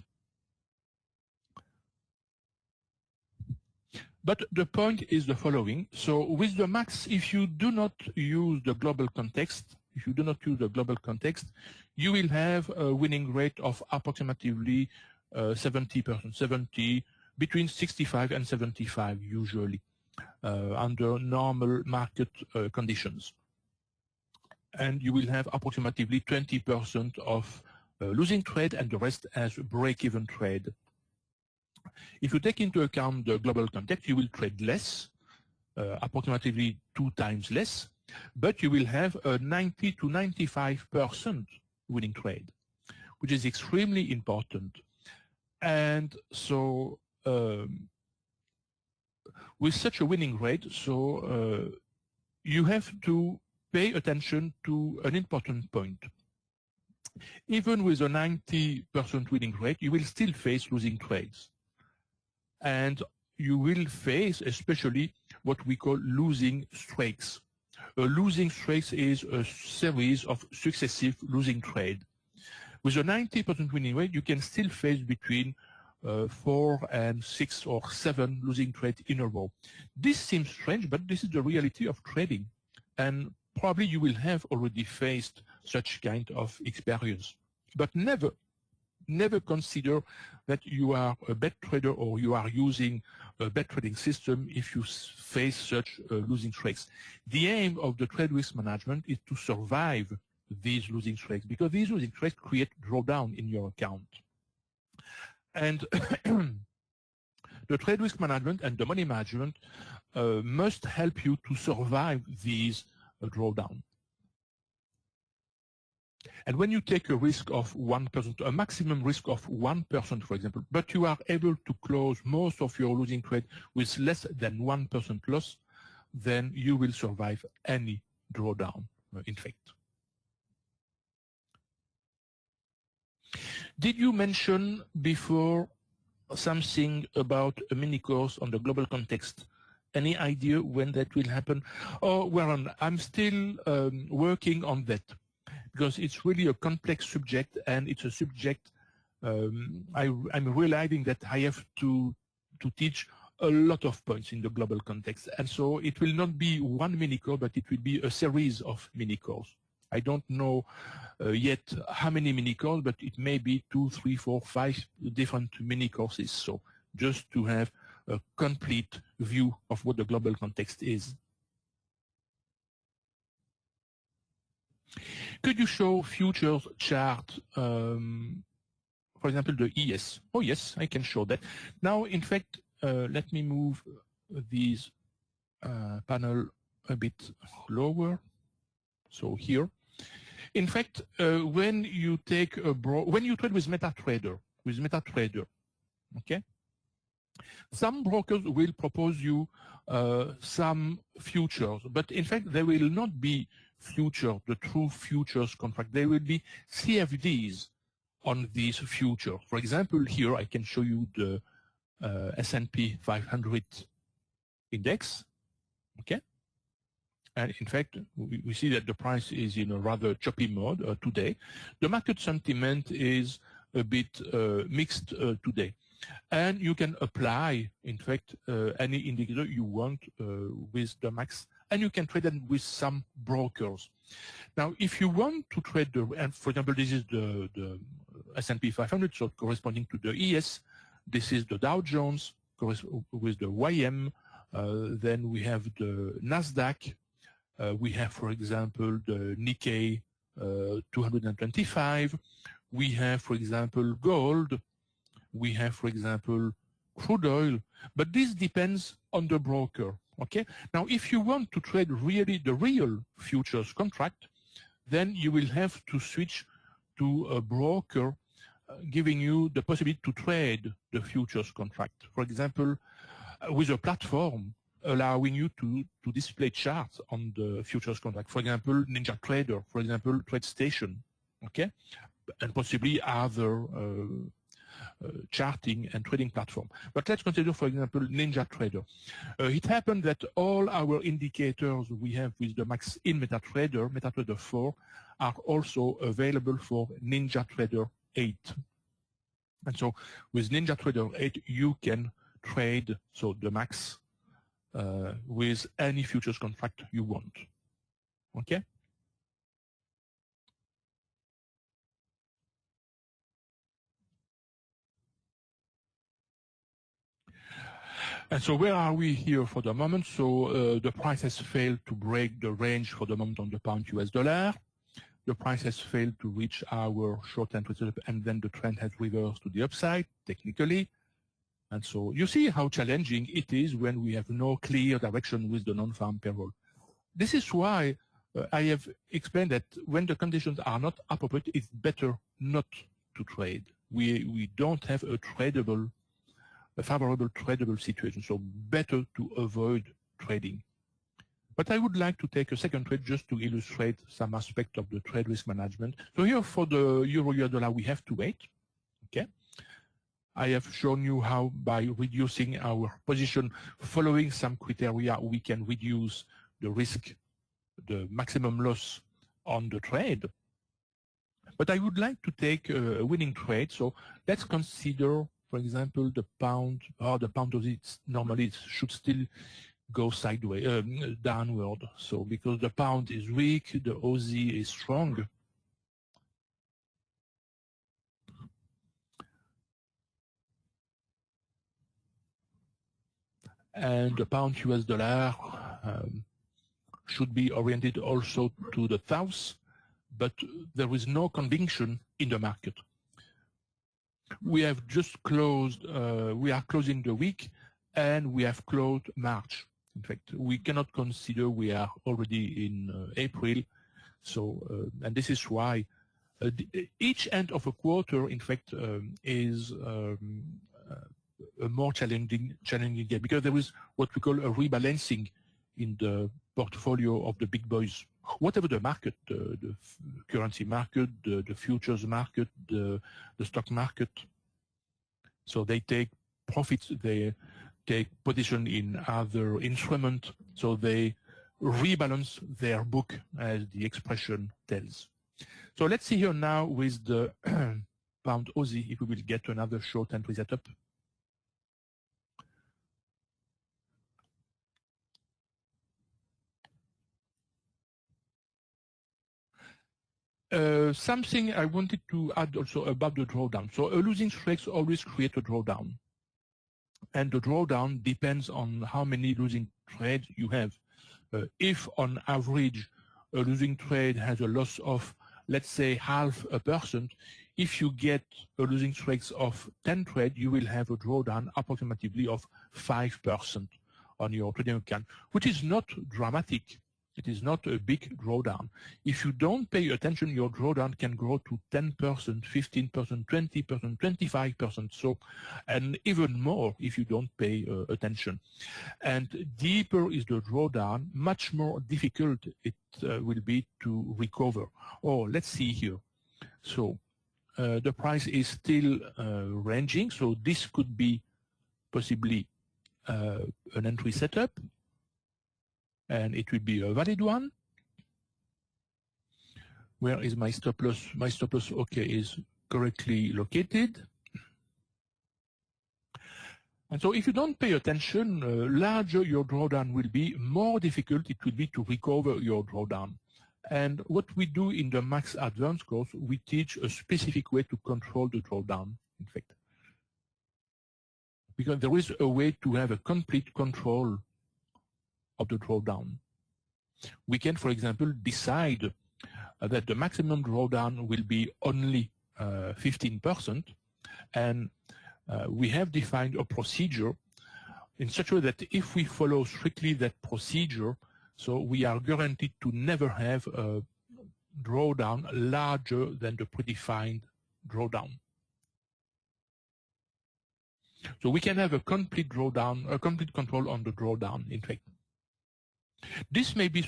But the point is the following. So with the max, if you do not use the global context, you will have a winning rate of approximately 70%, between 65 and 75 usually, under normal market conditions. And you will have approximately 20% of losing trade and the rest as break-even trade. If you take into account the global context, you will trade less, approximately 2 times less, but you will have a 90 to 95% winning trade, which is extremely important. And so with such a winning rate, you have to pay attention to an important point. Even with a 90% winning rate, you will still face losing trades. And you will face especially what we call losing streaks. A losing streak is a series of successive losing trades. With a 90% winning rate, you can still face between 4 and 6 or 7 losing trades in a row. This seems strange, but this is the reality of trading. And probably you will have already faced such kind of experience. But never consider that you are a bad trader or you are using a bad trading system if you face such losing streaks. The aim of the trade risk management is to survive these losing streaks, because these losing streaks create drawdown in your account. And the trade risk management and the money management must help you to survive these drawdown. And when you take a risk of 1%, a maximum risk of 1%, for example, but you are able to close most of your losing trade with less than 1% loss, then you will survive any drawdown, in fact. Did you mention before something about a mini course on the global context? Any idea when that will happen? Oh, well, I'm still working on that, because it's really a complex subject, and it's a subject I'm realizing that I have to teach a lot of points in the global context. And so it will not be one mini course, but it will be a series of mini courses. I don't know yet how many mini courses, but it may be 2, 3, 4, 5 different mini courses. So just to have a complete view of what the global context is. Could you show futures chart, for example, the ES? Oh, yes, I can show that. Now, in fact, let me move this panel a bit lower. So here, in fact, when you take when you trade with MetaTrader, okay, some brokers will propose you some futures, but in fact, they will not be futures, the true futures contract. They will be CFDs on these futures. For example, here I can show you the S&P 500 index, okay? And in fact, we see that the price is in a rather choppy mode today. The market sentiment is a bit mixed today. And you can apply, in fact, any indicator you want with the max, and you can trade them with some brokers. Now, if you want to trade and for example, this is the S&P 500, so corresponding to the ES. This is the Dow Jones with the YM. Then we have the Nasdaq. We have, for example, the Nikkei 225. We have, for example, gold. We have, for example, crude oil. But this depends on the broker. Okay. Now, if you want to trade really the real futures contract, then you will have to switch to a broker giving you the possibility to trade the futures contract. For example, with a platform allowing you to display charts on the futures contract. For example, NinjaTrader, for example, TradeStation, okay? And possibly other charting and trading platform. But let's consider, for example, NinjaTrader. It happened that all our indicators we have with the max in MetaTrader, MetaTrader 4, are also available for NinjaTrader 8. And so with NinjaTrader 8, you can trade the max with any futures contract you want. Okay? And so where are we here for the moment? So the price has failed to break the range for the moment on the pound US dollar. The price has failed to reach our short-term result, and then the trend has reversed to the upside, technically. And so you see how challenging it is when we have no clear direction with the non-farm payroll. This is why I have explained that when the conditions are not appropriate, it's better not to trade. We don't have a favorable tradable situation, so better to avoid trading. But I would like to take a second trade just to illustrate some aspect of the trade risk management. So here for the euro-US dollar, we have to wait, okay? I have shown you how by reducing our position following some criteria, we can reduce the risk, the maximum loss on the trade. But I would like to take a winning trade. So let's consider, for example, the pound, the pound of it normally it should still go sideways, downward. So because the pound is weak, the Aussie is strong. And the pound US dollar should be oriented also to the south, but there is no conviction in the market. We have just closed, we are closing the week, and we have closed March. In fact, we cannot consider we are already in April. So, and this is why each end of a quarter, in fact, is a more challenging game, because there is what we call a rebalancing in the portfolio of the big boys. Whatever the market, the currency market, the futures market, the stock market. So they take profits, they take position in other instruments, so they rebalance their book, as the expression tells. So let's see here now with the pound Aussie if we will get another short entry setup. Something I wanted to add also about the drawdown. So a losing streak always creates a drawdown. And the drawdown depends on how many losing trades you have. If on average a losing trade has a loss of, let's say, 0.5%, if you get a losing streak of 10 trades, you will have a drawdown approximately of 5% on your trading account, which is not dramatic. It is not a big drawdown. If you don't pay attention, your drawdown can grow to 10%, 15%, 20%, 25%, so, and even more if you don't pay attention. And deeper is the drawdown, much more difficult it will be to recover. Oh, let's see here. So the price is still ranging, so this could be possibly an entry setup, and it will be a valid one. Where is my stop loss? My stop loss, okay, is correctly located. And so if you don't pay attention, larger your drawdown will be, more difficult it will be to recover your drawdown. And what we do in the Max Advanced course, we teach a specific way to control the drawdown, in fact. Because there is a way to have a complete control of the drawdown. We can, for example, decide that the maximum drawdown will be only 15%, and we have defined a procedure in such a way that if we follow strictly that procedure, so we are guaranteed to never have a drawdown larger than the predefined drawdown. So we can have a complete drawdown, a complete control on the drawdown, in fact. This may be a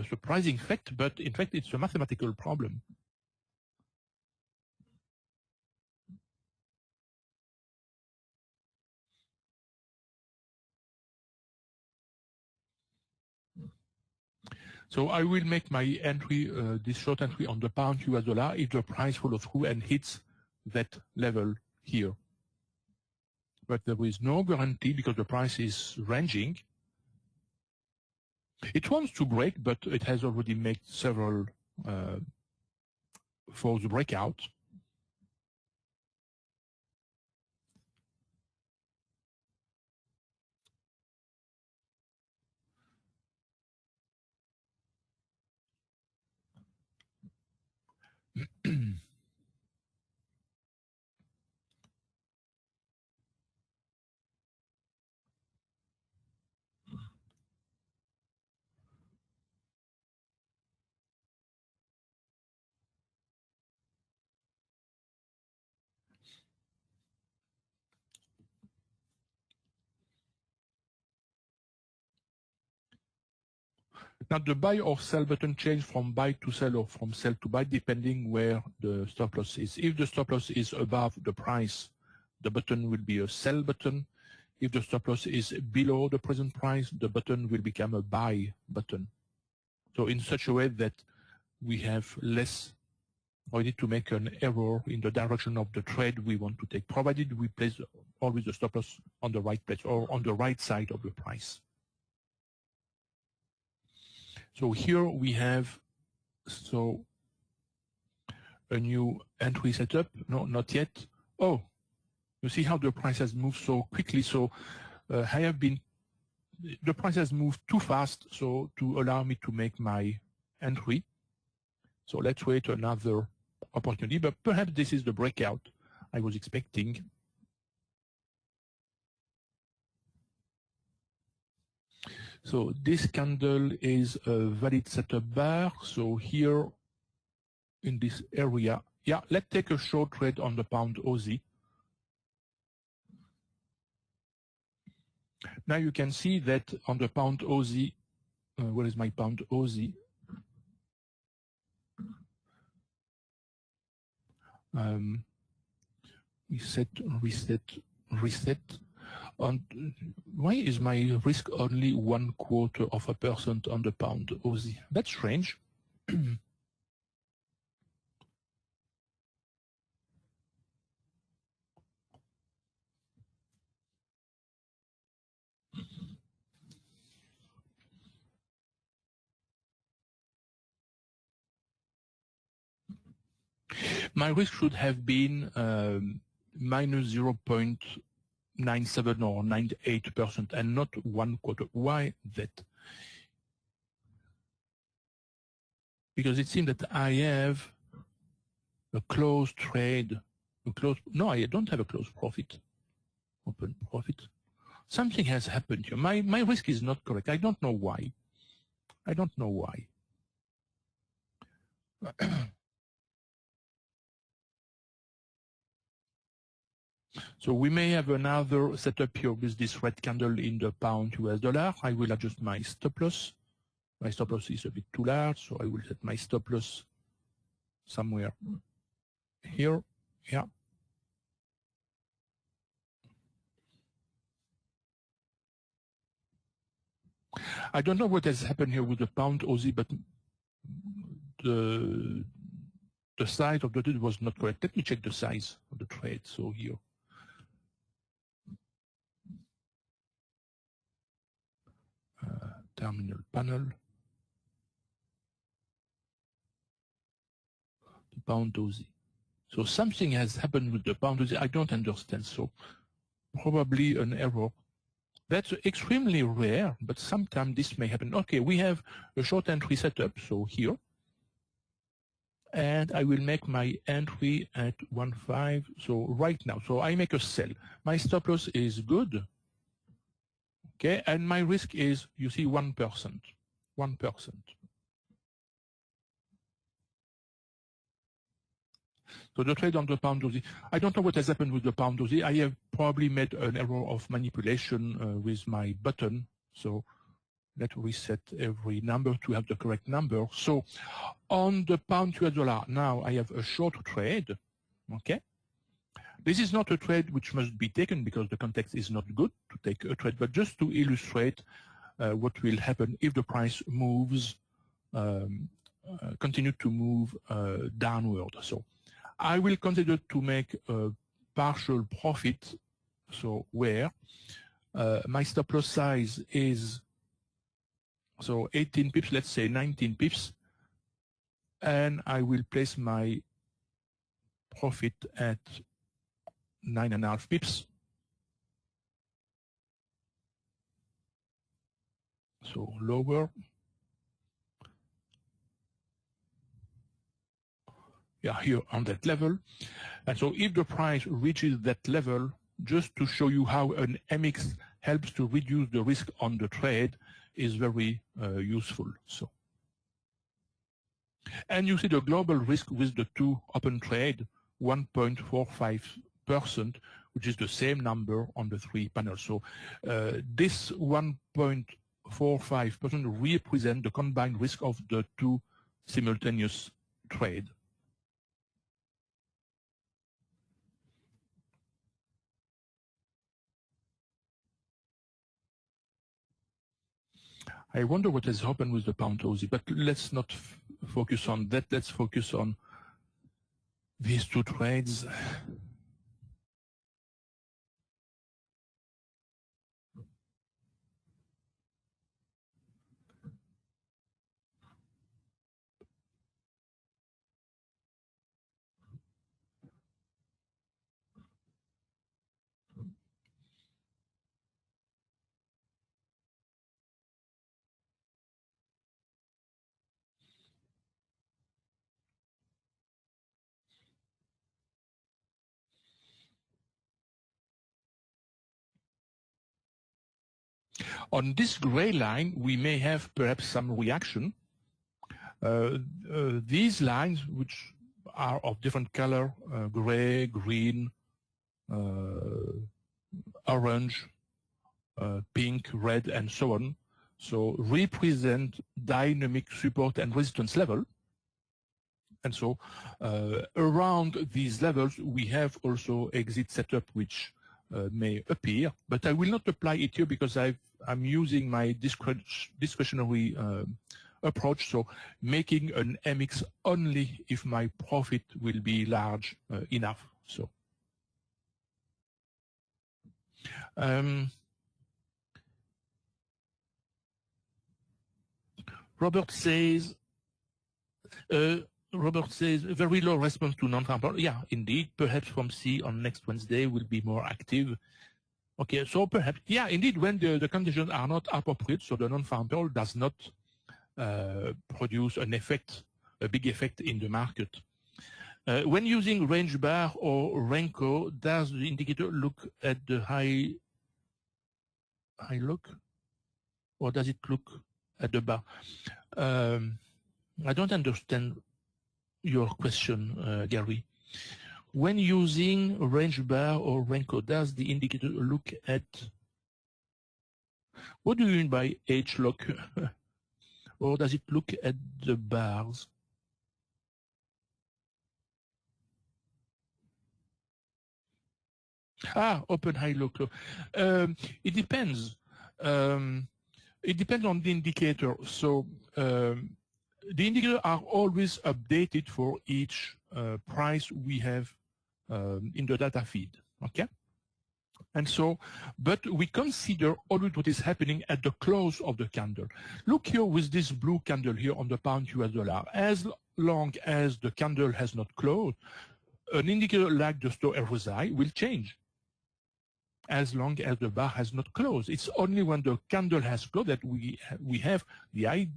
surprising fact, but in fact it's a mathematical problem. So I will make my entry, this short entry on the pound US dollar if the price follows through and hits that level here. But there is no guarantee because the price is ranging. It wants to break, but it has already made several false breakouts. Now the buy or sell button change from buy to sell or from sell to buy depending where the stop loss is. If the stop loss is above the price, the button will be a sell button. If the stop loss is below the present price, the button will become a buy button. So in such a way that we have less, or we need to make an error in the direction of the trade we want to take, provided we place always the stop loss on the right place or on the right side of the price. So here we have a new entry setup. No, not yet. Oh, you see how the price has moved so quickly. So the price has moved too fast so to allow me to make my entry. So let's wait another opportunity, but perhaps this is the breakout I was expecting. So this candle is a valid setup bar. So here in this area, yeah, let's take a short trade on the pound Aussie. Now you can see that on the pound Aussie, where is my pound Aussie? Reset. And why is my risk only 0.25% on the pound Aussie? That's strange. My risk should have been minus 0.97 or 98% and not 1/4. Why that? Because it seems that I have a closed trade, no, I don't have a closed profit, open profit. Something has happened here. My risk is not correct. I don't know why. I don't know why. So we may have another setup here with this red candle in the pound US dollar. I will adjust my stop loss. My stop loss is a bit too large, so I will set my stop loss somewhere here. Yeah. I don't know what has happened here with the pound Aussie, but the size of the trade was not correct. Let me check the size of the trade. So here. Terminal panel. The pound Aussie. So something has happened with the pound Aussie. I don't understand. So probably an error. That's extremely rare, but sometimes this may happen. Okay, we have a short entry setup, so here. And I will make my entry at 1.5, so right now. So I make a sell. My stop loss is good. Okay, and my risk is, you see, 1%. 1%. So the trade on the pound Aussie, I don't know what has happened with the pound Aussie. I have probably made an error of manipulation with my button. So let's reset every number to have the correct number. So on the pound US dollar, now I have a short trade. Okay. This is not a trade which must be taken because the context is not good to take a trade, but just to illustrate what will happen if the price moves, continue to move downward. So I will consider to make a partial profit, so where my stop loss size is, so 18 pips, let's say 19 pips, and I will place my profit at 9.5 pips. So lower. Yeah, here on that level. And so if the price reaches that level, just to show you how an MX helps to reduce the risk on the trade is very useful. So, and you see the global risk with the two open trade, 1.45%, which is the same number on the three panels. So this 1.45% represents the combined risk of the two simultaneous trade. I wonder what has happened with the pound Aussie, but let's not focus on that. Let's focus on these two trades. On this gray line, we may have perhaps some reaction. These lines, which are of different color, gray, green, orange, pink, red, and so on, so represent dynamic support and resistance level. And so around these levels, we have also exit setup, which may appear, but I will not apply it here because I'm using my discretionary approach, so making an MX only if my profit will be large enough. So Robert says, Robert says, very low response to non-farm payroll. Yeah, indeed. Perhaps from C on next Wednesday will be more active. Okay, so perhaps, yeah, indeed, when the conditions are not appropriate, so the non-farm payroll does not produce an effect, a big effect in the market. When using range bar or Renko, does the indicator look at the high look? Or does it look at the bar? I don't understand your question, Gary. When using range bar or Renko, does the indicator look at, what do you mean by H lock? Or does it look at the bars? Open, high, low, close. It depends. It depends on the indicator. So the indicators are always updated for each price we have in the data feed, okay? And so, but we consider always what is happening at the close of the candle. Look here with this blue candle here on the pound US dollar. As long as the candle has not closed, an indicator like the store RSI will change. As long as the bar has not closed. It's only when the candle has closed that we have the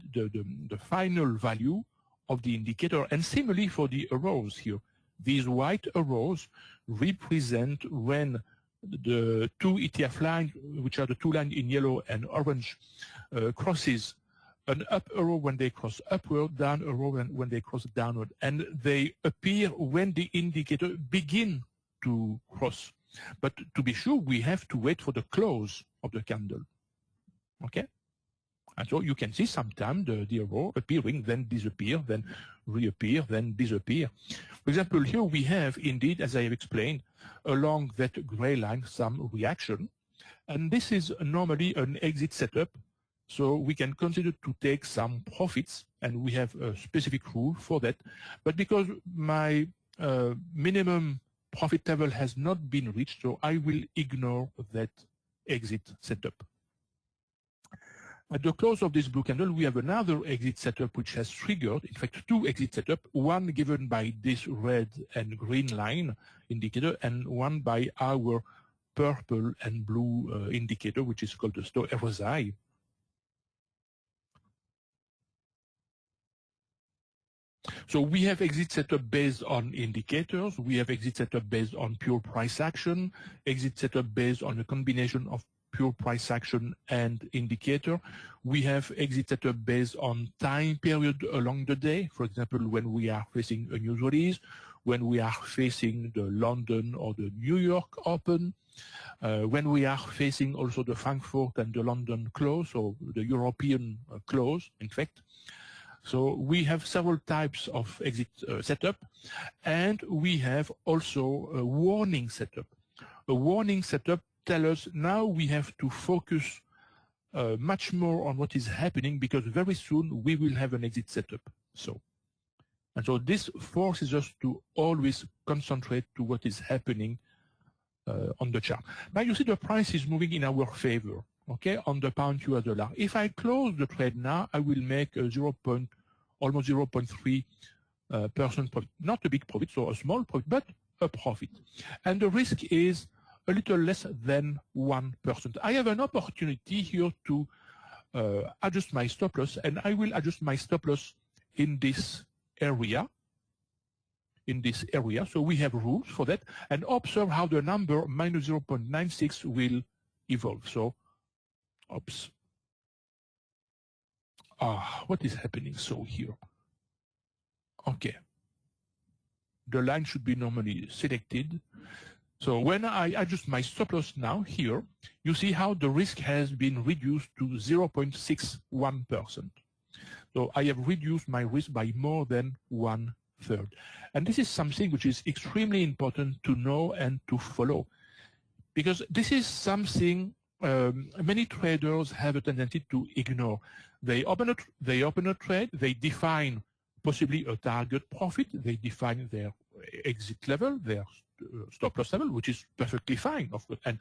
final value of the indicator. And similarly for the arrows here. These white arrows represent when the two ETF lines, which are the two lines in yellow and orange, crosses an up arrow when they cross upward, down arrow when they cross downward. And they appear when the indicator begin to cross. But to be sure, we have to wait for the close of the candle, okay? And so you can see sometimes the arrow appearing, then disappear, then reappear, then disappear. For example, here we have indeed, as I have explained, along that gray line, some reaction. And this is normally an exit setup. So we can consider to take some profits, and we have a specific rule for that. But because my minimum profit level has not been reached, so I will ignore that exit setup. At the close of this blue candle, we have another exit setup which has triggered, in fact, two exit setups, one given by this red and green line indicator, and one by our purple and blue indicator, which is called the store RSI. So we have exit setup based on indicators. We have exit setup based on pure price action, exit setup based on a combination of pure price action and indicator. We have exit setup based on time period along the day. For example, when we are facing a news release, when we are facing the London or the New York open, when we are facing also the Frankfurt and the London close, or the European close, in fact. So we have several types of exit setup, and we have also a warning setup. A warning setup tells us now we have to focus much more on what is happening, because very soon we will have an exit setup. And so this forces us to always concentrate to what is happening on the chart. Now you see the price is moving in our favor. Okay, on the pound US dollar. If I close the trade now, I will make a almost 0.3% profit. Not a big profit, so a small profit, but a profit. And the risk is a little less than 1%. I have an opportunity here to adjust my stop loss, and I will adjust my stop loss in this area. So we have rules for that, and observe how the number minus 0.96 will evolve. So oops. What is happening so here? Okay. The line should be normally selected. So when I adjust my stop loss now here, you see how the risk has been reduced to 0.61%. So I have reduced my risk by more than 1/3. And this is something which is extremely important to know and to follow, because this is something many traders have a tendency to ignore. They open a trade, they define possibly a target profit, they define their exit level, their stop loss level, which is perfectly fine, of course, and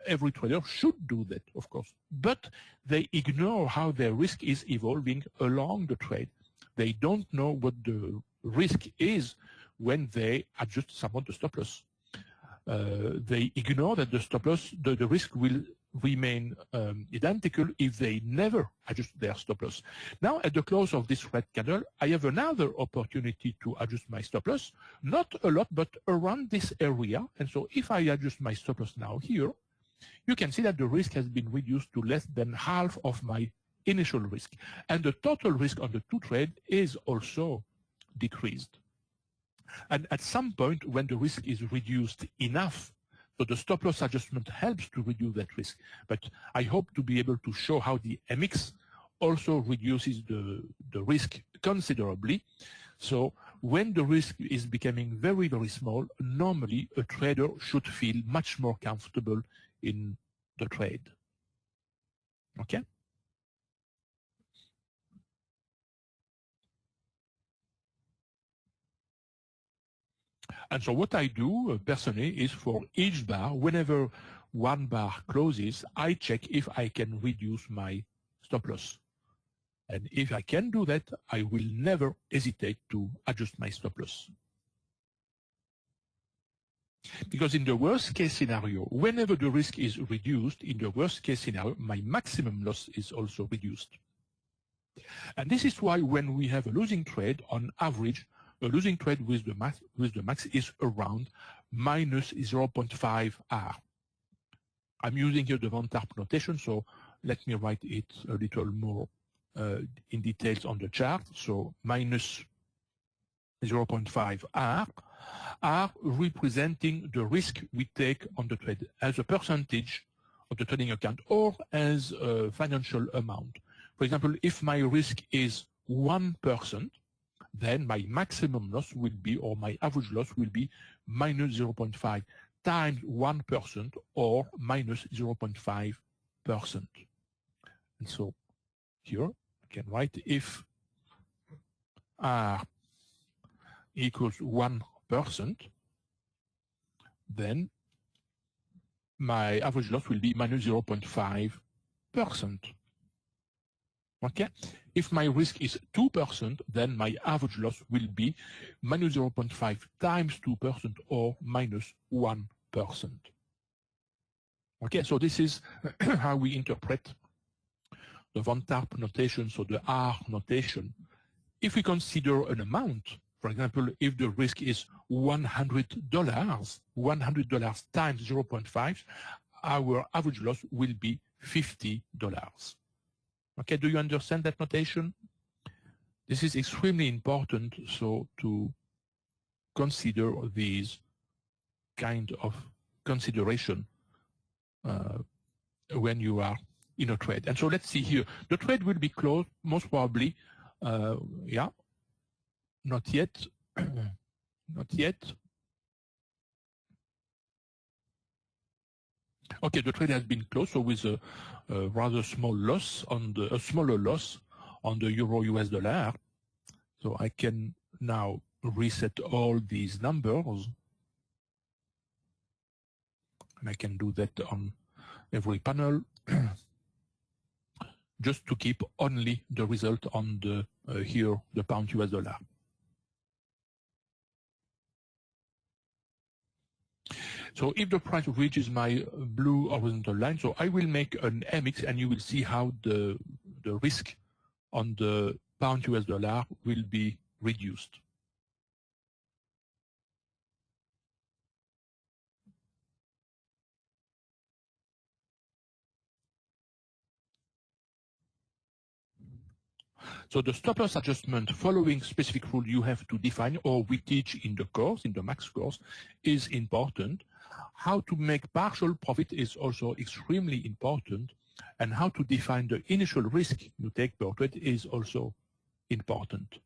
every trader should do that, of course. But they ignore how their risk is evolving along the trade. They don't know what the risk is when they adjust somewhat the stop loss. They ignore that the stop loss, the risk will remain identical if they never adjust their stop loss. Now, at the close of this red candle, I have another opportunity to adjust my stop loss, not a lot, but around this area. And so if I adjust my stop loss now here, you can see that the risk has been reduced to less than half of my initial risk. And the total risk on the two trade is also decreased. And at some point, when the risk is reduced enough, so the stop loss adjustment helps to reduce that risk. But I hope to be able to show how the MX also reduces the risk considerably. So when the risk is becoming very, very small, normally a trader should feel much more comfortable in the trade. Okay? And so what I do personally is for each bar, whenever one bar closes, I check if I can reduce my stop loss. And if I can do that, I will never hesitate to adjust my stop loss. Because in the worst case scenario, whenever the risk is reduced, in the worst case scenario, my maximum loss is also reduced. And this is why when we have a losing trade, on average, a losing trade with the max is around minus 0.5 R. I'm using here the Van Tarp notation, so let me write it a little more in details on the chart. So minus 0.5 R, R representing the risk we take on the trade as a percentage of the trading account or as a financial amount. For example, if my risk is 1%, then my maximum loss will be, or my average loss will be minus 0.5 times 1% or minus 0.5%. And so here I can write if R equals 1%, then my average loss will be minus 0.5%. Okay? If my risk is 2%, then my average loss will be minus 0.5 times 2% or minus 1%. Okay, so this is how we interpret the Van Tarp notation, so the R notation. If we consider an amount, for example, if the risk is $100 times 0.5, our average loss will be $50. Okay, do you understand that notation? This is extremely important, so to consider these kind of consideration when you are in a trade. And so let's see here. The trade will be closed, most probably, yeah, not yet, not yet. Okay, the trade has been closed, so with a rather small loss on the smaller loss on the euro US dollar. So I can now reset all these numbers, and I can do that on every panel, just to keep only the result on the here the pound US dollar. So if the price reaches my blue horizontal line, so I will make an MX and you will see how the risk on the pound US dollar will be reduced. So the stop loss adjustment following specific rule you have to define, or we teach in the course, in the max course, is important. How to make partial profit is also extremely important, and how to define the initial risk you take per trade is also important.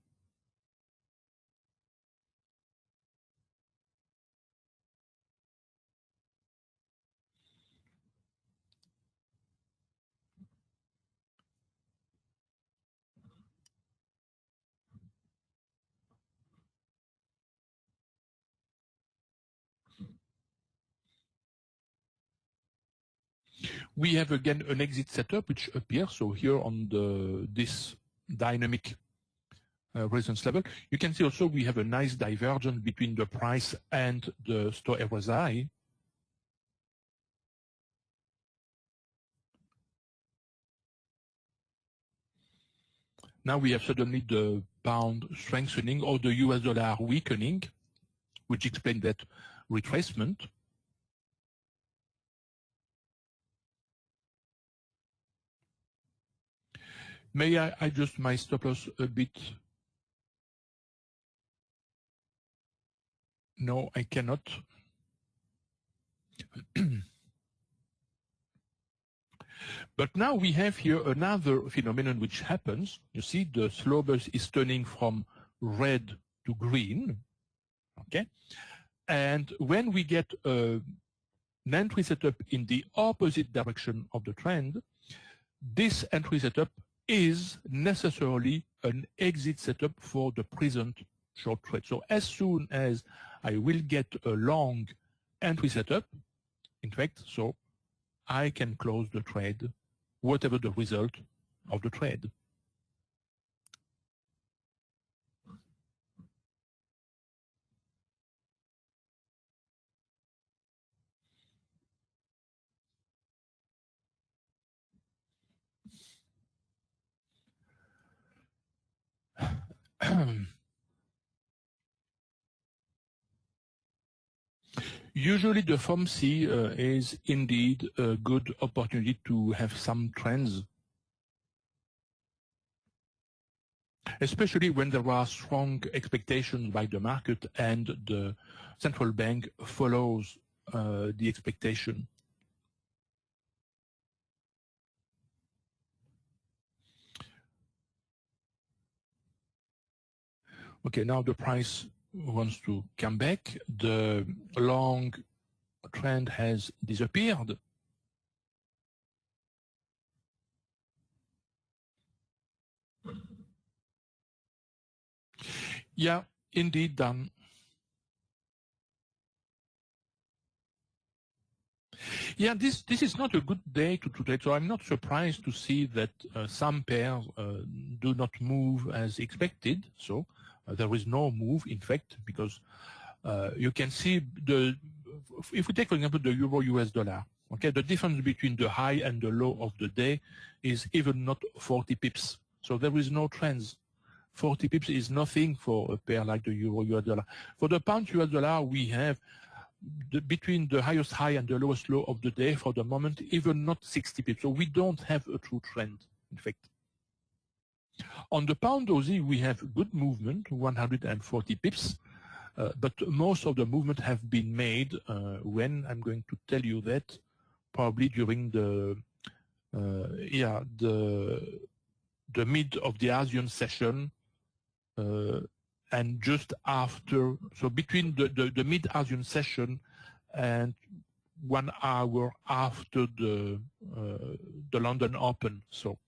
We have again an exit setup which appears. So here on this dynamic resistance level. You can see also we have a nice divergence between the price and the store RSI. Now we have suddenly the pound strengthening or the US dollar weakening, which explains that retracement. May I adjust my stop loss a bit? No, I cannot. But now we have here another phenomenon which happens. You see the slope is turning from red to green, okay? And when we get an entry setup in the opposite direction of the trend, this entry setup is necessarily an exit setup for the present short trade. So as soon as I will get a long entry setup, in fact, so I can close the trade, whatever the result of the trade. Usually the FOMC is indeed a good opportunity to have some trends, especially when there are strong expectations by the market and the central bank follows the expectation. Okay, now the price wants to come back. The long trend has disappeared. Yeah, indeed, Dan. Yeah, this is not a good day to trade, so I'm not surprised to see that some pairs do not move as expected. So there is no move, in fact, because you can see if we take, for example, the euro US dollar, okay, the difference between the high and the low of the day is even not 40 pips. So there is no trends. 40 pips is nothing for a pair like the euro US dollar. For the pound US dollar, we have between the highest high and the lowest low of the day for the moment, even not 60 pips. So we don't have a true trend, in fact. On the pound Aussie, we have good movement, 140 pips, but most of the movement have been made when I'm going to tell you that probably during the mid of the ASEAN session and just after, so between the mid-ASEAN session and 1 hour after the London Open. So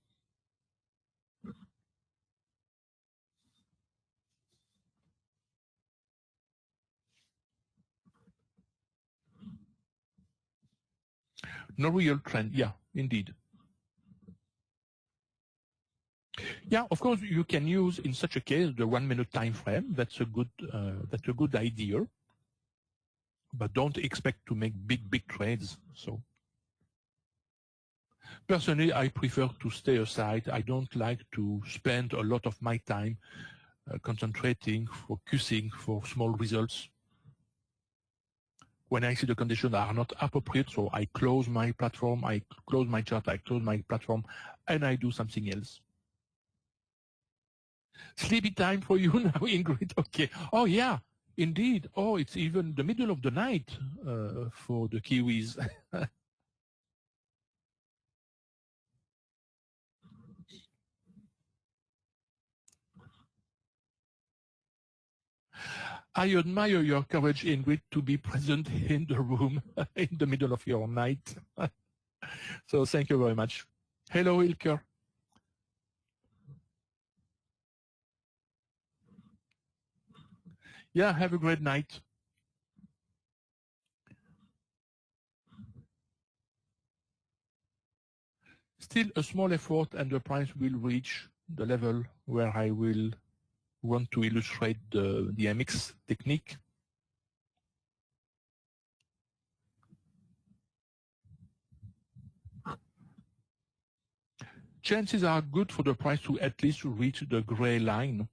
no real trend. Yeah, indeed. Yeah, of course you can use in such a case the 1 minute time frame. That's a good idea. But don't expect to make big trades. So personally, I prefer to stay aside. I don't like to spend a lot of my time concentrating, focusing for small results. When I see the conditions are not appropriate, so I close my platform, I close my chart, I close my platform, and I do something else. Sleepy time for you now, Ingrid. Okay. Oh, yeah, indeed. Oh, it's even the middle of the night for the Kiwis. I admire your courage, Ingrid, to be present in the room in the middle of your night. So thank you very much. Hello, Ilker. Yeah, have a great night. Still a small effort and the price will reach the level where I will want to illustrate the MX technique. Chances are good for the price to at least reach the gray line.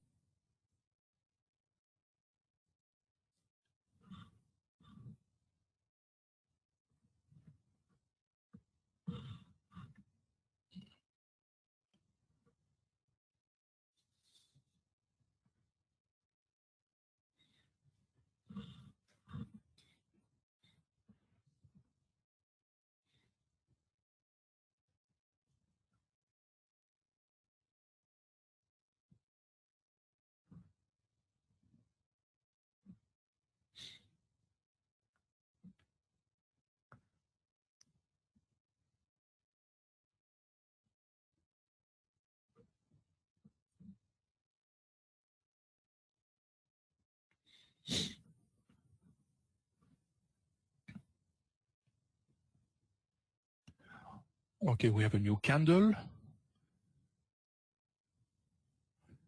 Okay, we have a new candle.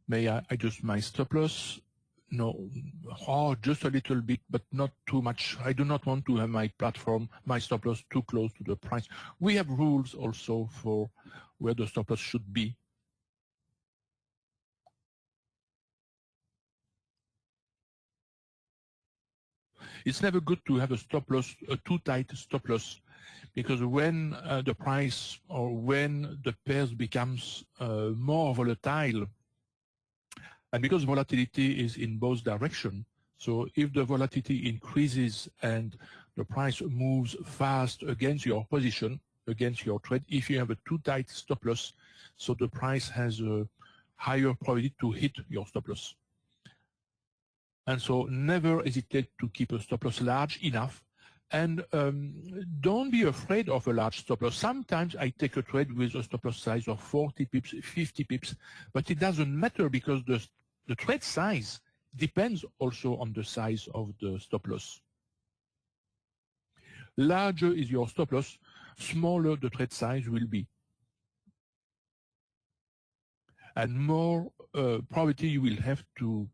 May I adjust my stop loss? No, just a little bit, but not too much. I do not want to have my platform, my stop loss too close to the price. We have rules also for where the stop loss should be. It's never good to have a stop loss, a too tight stop loss, because when the price or when the pairs becomes more volatile, and because volatility is in both directions, so if the volatility increases and the price moves fast against your position, against your trade, if you have a too tight stop loss, so the price has a higher probability to hit your stop loss. And so never hesitate to keep a stop loss large enough. And don't be afraid of a large stop loss. Sometimes I take a trade with a stop loss size of 40 pips, 50 pips, but it doesn't matter because the trade size depends also on the size of the stop loss. Larger is your stop loss, smaller the trade size will be. And more probability you will have to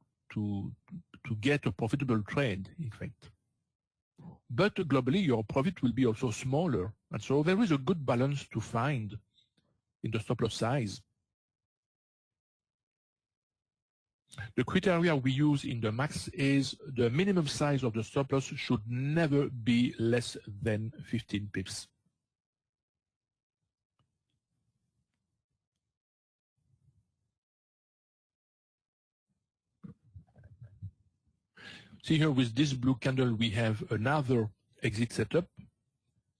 get a profitable trade, in fact. But globally, your profit will be also smaller. And so there is a good balance to find in the stop loss size. The criteria we use in the max is the minimum size of the stop loss should never be less than 15 pips. See here with this blue candle, we have another exit setup.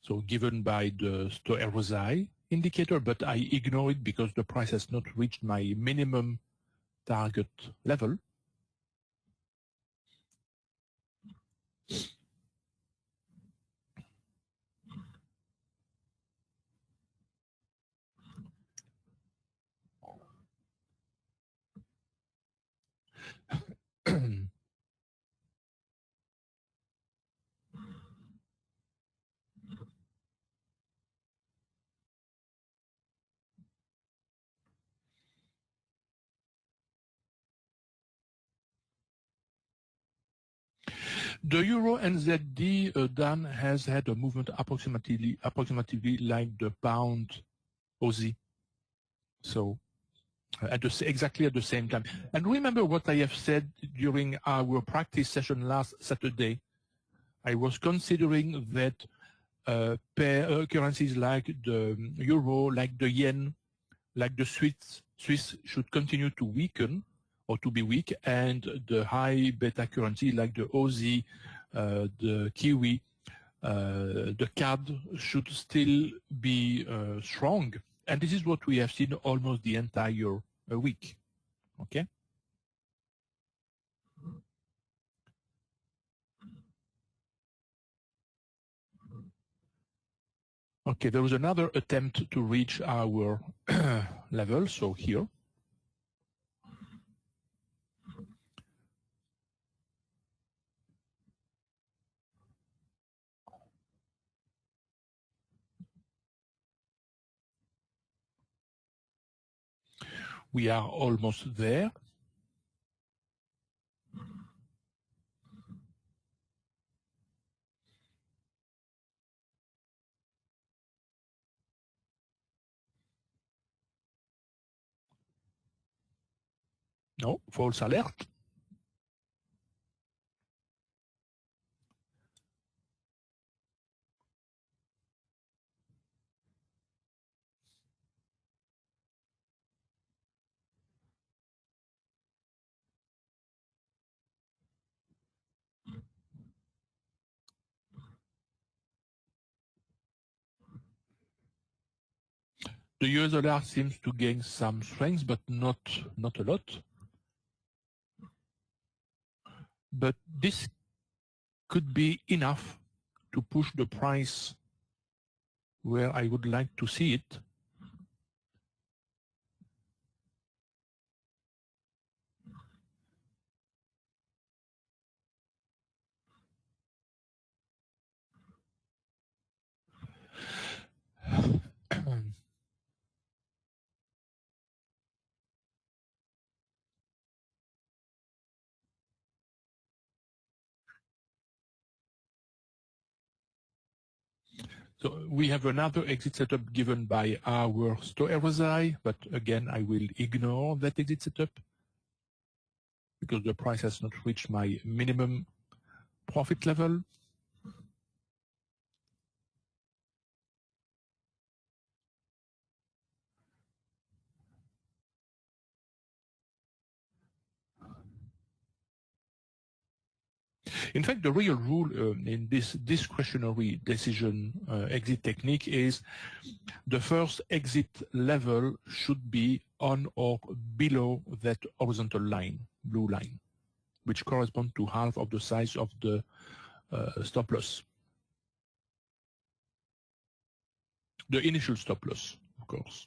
So given by the RSI indicator, but I ignore it because the price has not reached my minimum target level. The Euro NZD Dan has had a movement approximately like the pound Aussie. So exactly at the same time. And remember what I have said during our practice session last Saturday. I was considering that currencies like the euro, like the yen, like the Swiss should continue to weaken or to be weak, and the high beta currency like the Aussie, the Kiwi, the CAD should still be strong. And this is what we have seen almost the entire week. Okay. Okay, there was another attempt to reach our level. So here. We are almost there. No, false alert. The US dollar seems to gain some strength, but not a lot. But this could be enough to push the price where I would like to see it. So we have another exit setup given by our store RSI, but again, I will ignore that exit setup because the price has not reached my minimum profit level. In fact, the real rule in this discretionary decision exit technique is the first exit level should be on or below that horizontal line, blue line, which corresponds to half of the size of the stop loss. The initial stop loss, of course.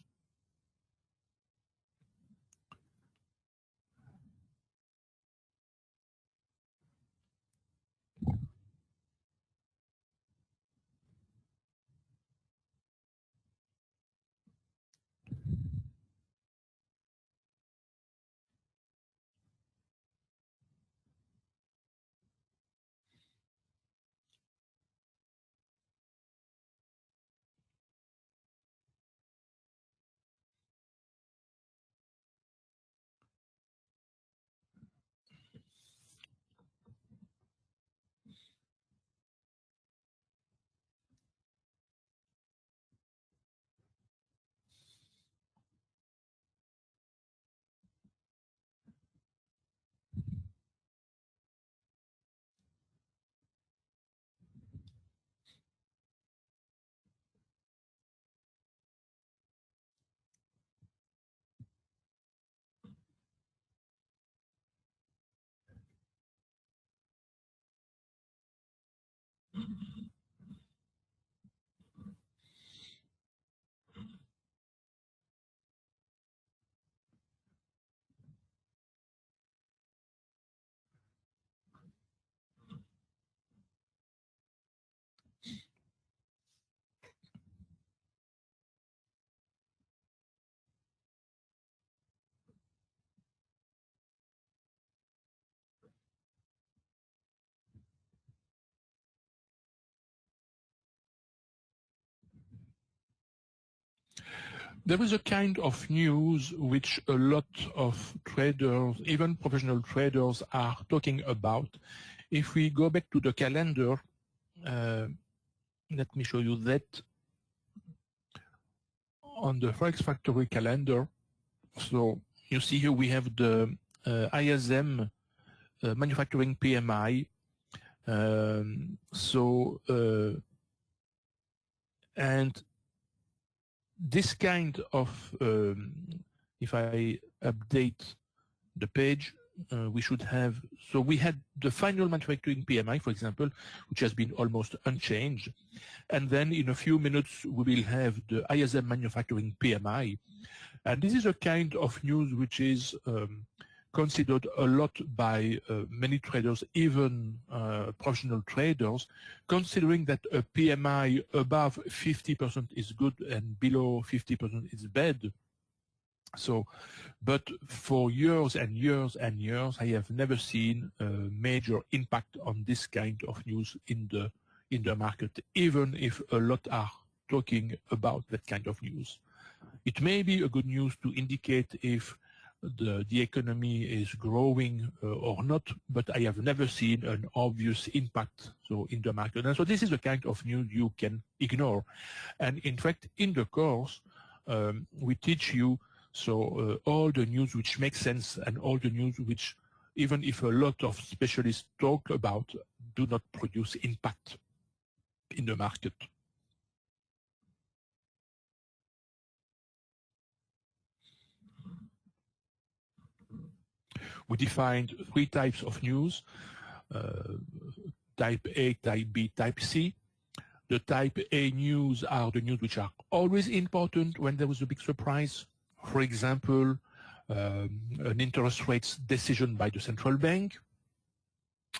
There is a kind of news which a lot of traders, even professional traders, are talking about. If we go back to the calendar, let me show you that on the Forex Factory calendar. So you see here we have the ISM manufacturing PMI. And this kind of, if I update the page, we should have, so we had the final manufacturing PMI, for example, which has been almost unchanged. And then in a few minutes, we will have the ISM manufacturing PMI. And this is a kind of news which is considered a lot by many traders, even professional traders, considering that a PMI above 50% is good and below 50% is bad. So, but for years and years and years, I have never seen a major impact on this kind of news in the market, even if a lot are talking about that kind of news. It may be a good news to indicate if the economy is growing or not, but I have never seen an obvious impact in the market. And so this is the kind of news you can ignore. And in fact, in the course, we teach you all the news which makes sense and all the news which, even if a lot of specialists talk about, do not produce impact in the market. We defined 3 types of news, type A, type B, type C. The type A news are the news which are always important when there is a big surprise. For example, an interest rates decision by the central bank.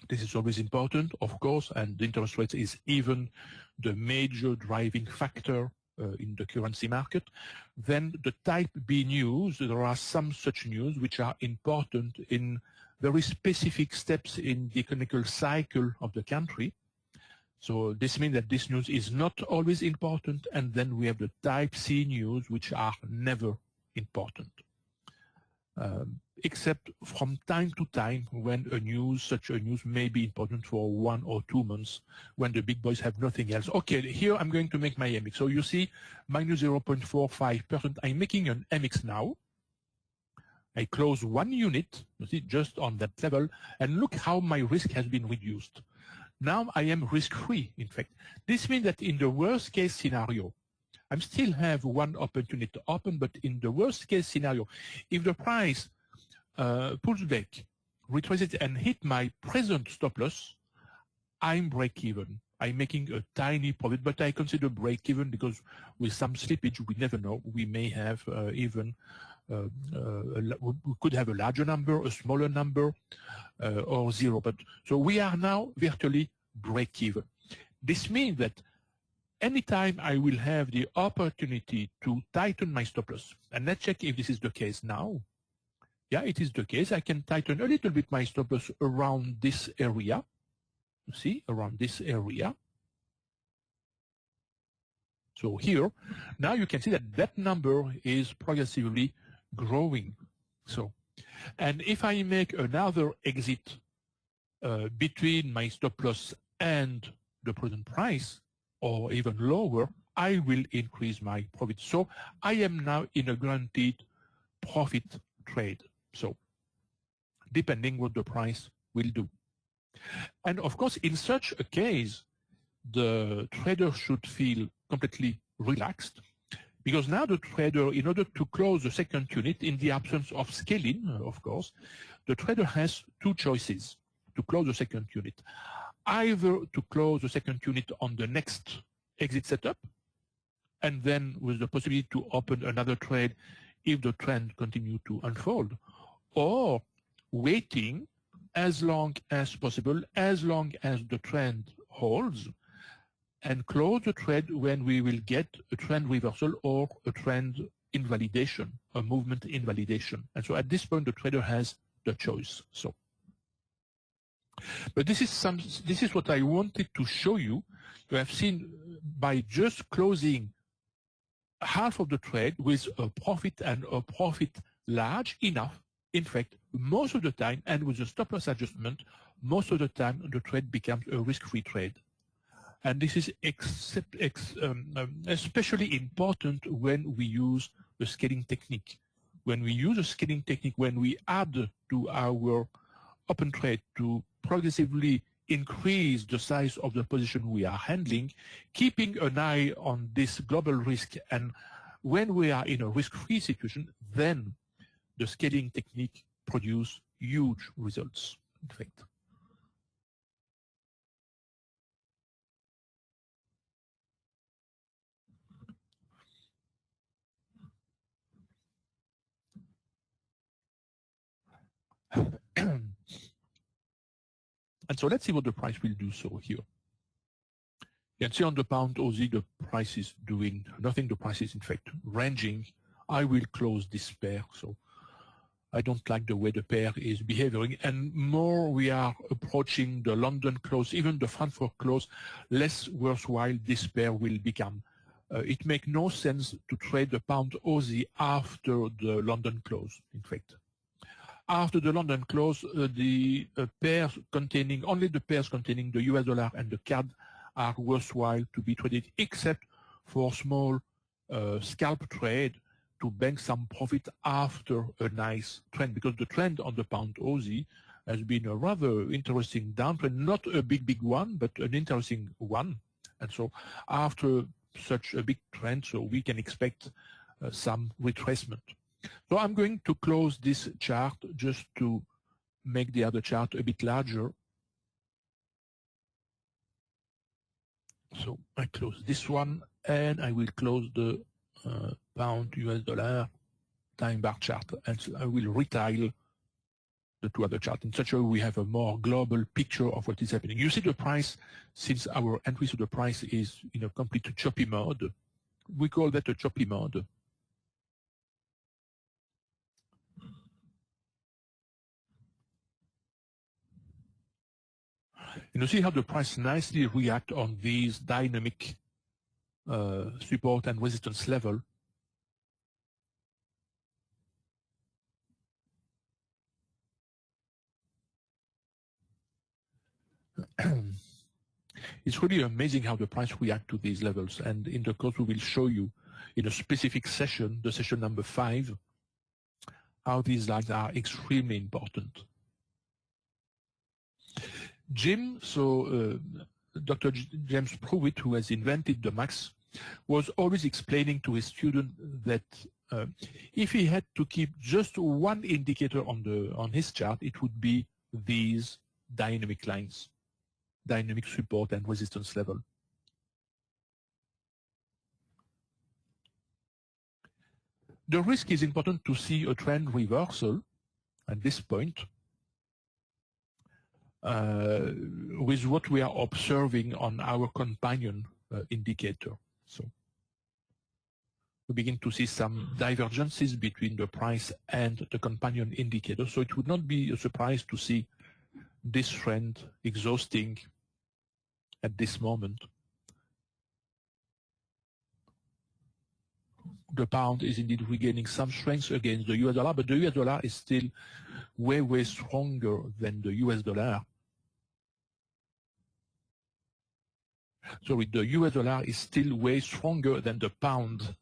This is always important, of course, and the interest rate is even the major driving factor in the currency market. Then the type B news, there are some such news which are important in very specific steps in the economical cycle of the country. So this means that this news is not always important, and then we have the type C news which are never important. Except from time to time when such a news may be important for 1 or 2 months when the big boys have nothing else. Okay, here I'm going to make my MX. So you see, minus 0.45%. I'm making an MX now. I close 1 unit, you see, just on that level, and look how my risk has been reduced. Now I am risk-free, in fact. This means that in the worst-case scenario, I still have 1 open unit to open, but in the worst-case scenario, if the price pulls back, retraces and hit my present stop loss, I'm break-even. I'm making a tiny profit, but I consider break-even because with some slippage, we never know. We may have we could have a larger number, a smaller number, or 0. But so we are now virtually break-even. This means that anytime I will have the opportunity to tighten my stop loss, and let's check if this is the case now. Yeah, it is the case. I can tighten a little bit my stop loss around this area. You see, around this area. So here, now you can see that that number is progressively growing. So, and if I make another exit between my stop loss and the present price, or even lower, I will increase my profit. So I am now in a guaranteed profit trade. So depending what the price will do. And of course, in such a case, the trader should feel completely relaxed, because now the trader, in order to close the second unit, in the absence of scaling, of course, the trader has 2 choices to close the second unit. Either to close the second unit on the next exit setup, and then with the possibility to open another trade if the trend continues to unfold, or waiting as long as possible, as long as the trend holds, and close the trade when we will get a trend reversal or a trend invalidation, a movement invalidation. And so at this point, the trader has the choice. So, but this is what I wanted to show you. You have seen by just closing half of the trade with a profit, and a profit large enough, in fact, most of the time, and with a stop loss adjustment, most of the time the trade becomes a risk-free trade. And this is especially important when we use the scaling technique. When we use a scaling technique, when we add to our open trade to progressively increase the size of the position we are handling, keeping an eye on this global risk, and when we are in a risk-free situation, then the scaling technique produces huge results, in fact. And so let's see what the price will do so here. You can see on the pound Aussie, the price is doing nothing. The price is in fact ranging. I will close this pair. So I don't like the way the pair is behaving. And more we are approaching the London close, even the Frankfurt close, less worthwhile this pair will become. It makes no sense to trade the pound Aussie after the London close, in fact. After the London close, the pairs containing, only the pairs containing the US dollar and the CAD are worthwhile to be traded, except for small scalp trade to bank some profit after a nice trend, because the trend on the pound Aussie has been a rather interesting downtrend, not a big one, but an interesting one. And so after such a big trend, so we can expect some retracement. So I'm going to close this chart just to make the other chart a bit larger. So I close this one, and I will close the pound US dollar time bar chart, and so I will retile the two other charts. In such a way we have a more global picture of what is happening. You see the price, since our entry to the price is in a complete choppy mode, we call that a choppy mode. And you see how the price nicely react on these dynamic support and resistance level. It's really amazing how the price react to these levels. And in the course, we will show you in a specific session, the session number 5, how these lines are extremely important. Jim, so Dr. James Pruitt, who has invented the MAX, was always explaining to his student that if he had to keep just one indicator on his chart, it would be these dynamic lines, dynamic support and resistance level. The risk is important to see a trend reversal at this point with what we are observing on our companion indicator. So we begin to see some divergences between the price and the companion indicator. So it would not be a surprise to see this trend exhausting at this moment. The pound is indeed regaining some strength against the US dollar, but the US dollar is still way stronger than the US dollar. Sorry, the US dollar is still way stronger than the pound.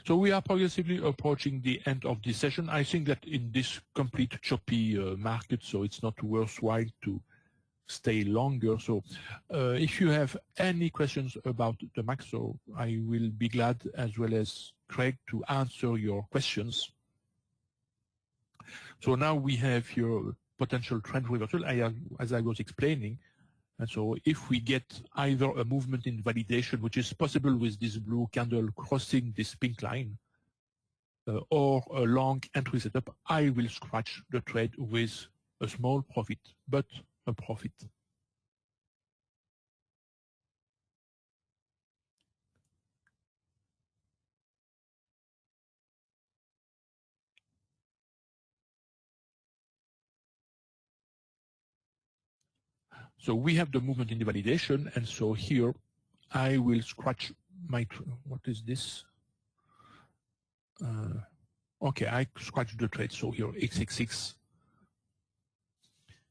So we are progressively approaching the end of this session. I think that in this complete choppy market, so it's not worthwhile to stay longer. So if you have any questions about the MAX, so I will be glad, as well as Craig, to answer your questions. So now we have here potential trend reversal, as I was explaining. And so if we get either a movement in validation, which is possible with this blue candle crossing this pink line, or a long entry setup, I will scratch the trade with a small profit, but a profit. So we have the movement in the validation, and so here I will scratch my, what is this? Okay, I scratch the trade, so here XXX,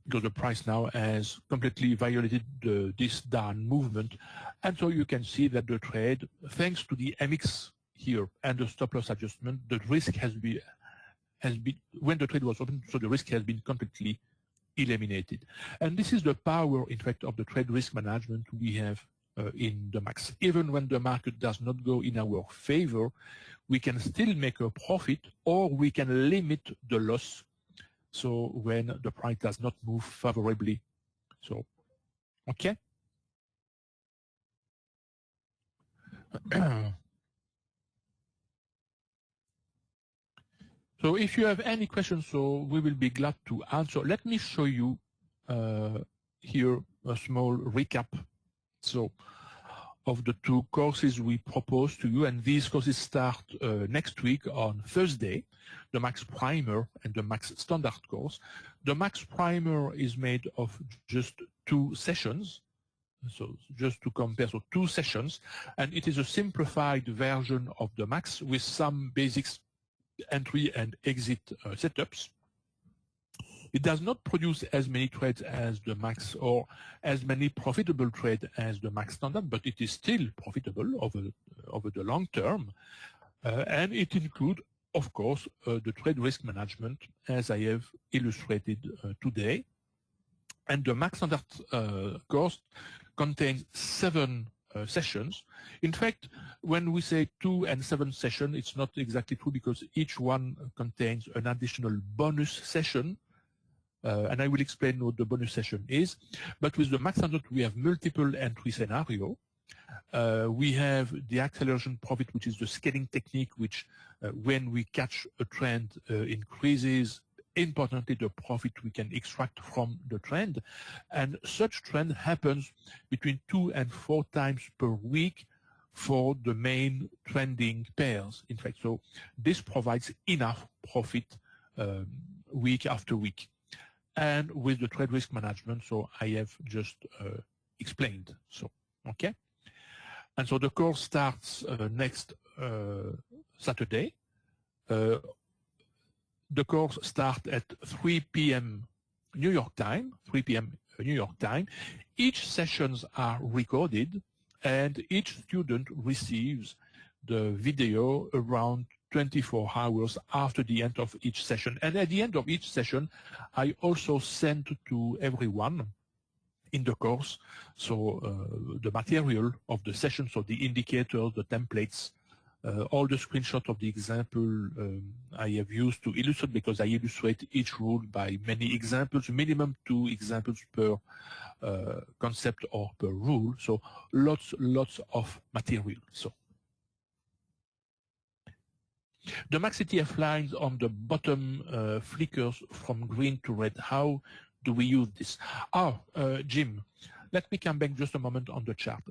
because the price now has completely violated this down movement. And so you can see that the trade, thanks to the MX here and the stop loss adjustment, the risk has been, when the trade was open, so the risk has been completely eliminated. And this is the power, in fact, of the trade risk management we have in the MAX. Even when the market does not go in our favor, we can still make a profit, or we can limit the loss, so when the price does not move favorably. So, okay. So if you have any questions, so we will be glad to answer. Let me show you here a small recap. So of the two courses we propose to you, and these courses start next week on Thursday, the MAX Primer and the MAX Standard course. The max primer is made of just 2 sessions. So just to compare, so 2 sessions, and it is a simplified version of the max with some basics entry and exit setups. It does not produce as many trades as the max or as many profitable trades as the max standard, but it is still profitable over the long term. And it includes, of course, the trade risk management, as I have illustrated today. And the max standard course contains 7 sessions. In fact, when we say 2 and 7 sessions, it's not exactly true because each one contains an additional bonus session. And I will explain what the bonus session is. But with the max standard, we have multiple entry scenario. We have the acceleration profit, which is the scaling technique, which when we catch a trend increases, importantly, the profit we can extract from the trend. And such trend happens between 2 and 4 times per week for the main trending pairs. In fact, so this provides enough profit week after week. And with the trade risk management, so I have just explained. So, okay. And so the course starts next Saturday. The course starts at 3 p.m. New York time, 3 p.m. New York time. Each sessions are recorded, and each student receives the video around 24 hours after the end of each session. And at the end of each session, I also send to everyone in the course, so the material of the session, so the indicators, the templates, all the screenshots of the example I have used to illustrate, because I illustrate each rule by many examples, minimum 2 examples per concept or per rule. So lots of material. So the max ETF lines on the bottom flickers from green to red. How do we use this? Jim, let me come back just a moment on the chart.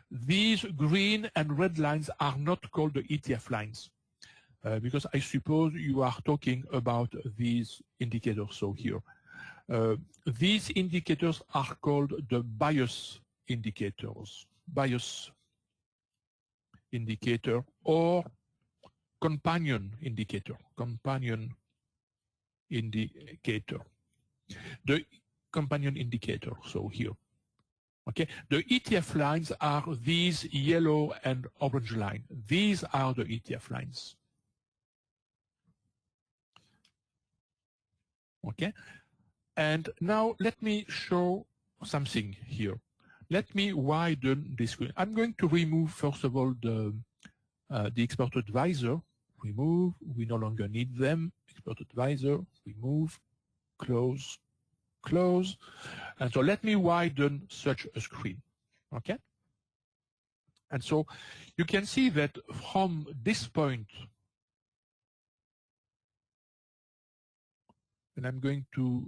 These green and red lines are not called the ETF lines because I suppose you are talking about these indicators. So here, these indicators are called the bias indicators, bias indicator or companion indicator, the companion indicator, so here. Okay, the ETF lines are these yellow and orange line. These are the ETF lines. Okay, and now let me show something here. Let me widen this screen. I'm going to remove, first of all, the expert advisor. Remove, we no longer need them. Expert advisor, remove, close, close. And so let me widen such a screen, okay? And so you can see that from this point, and I'm going to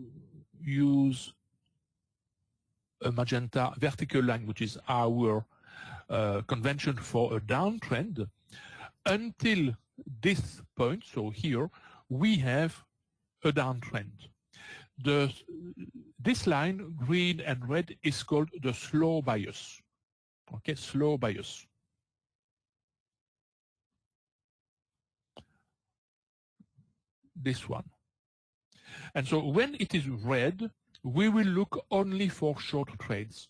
use a magenta vertical line, which is our convention for a downtrend. Until this point, so here, we have a downtrend. This line, green and red, is called the slow bias. Okay, slow bias. This one. And so when it is red, we will look only for short trades.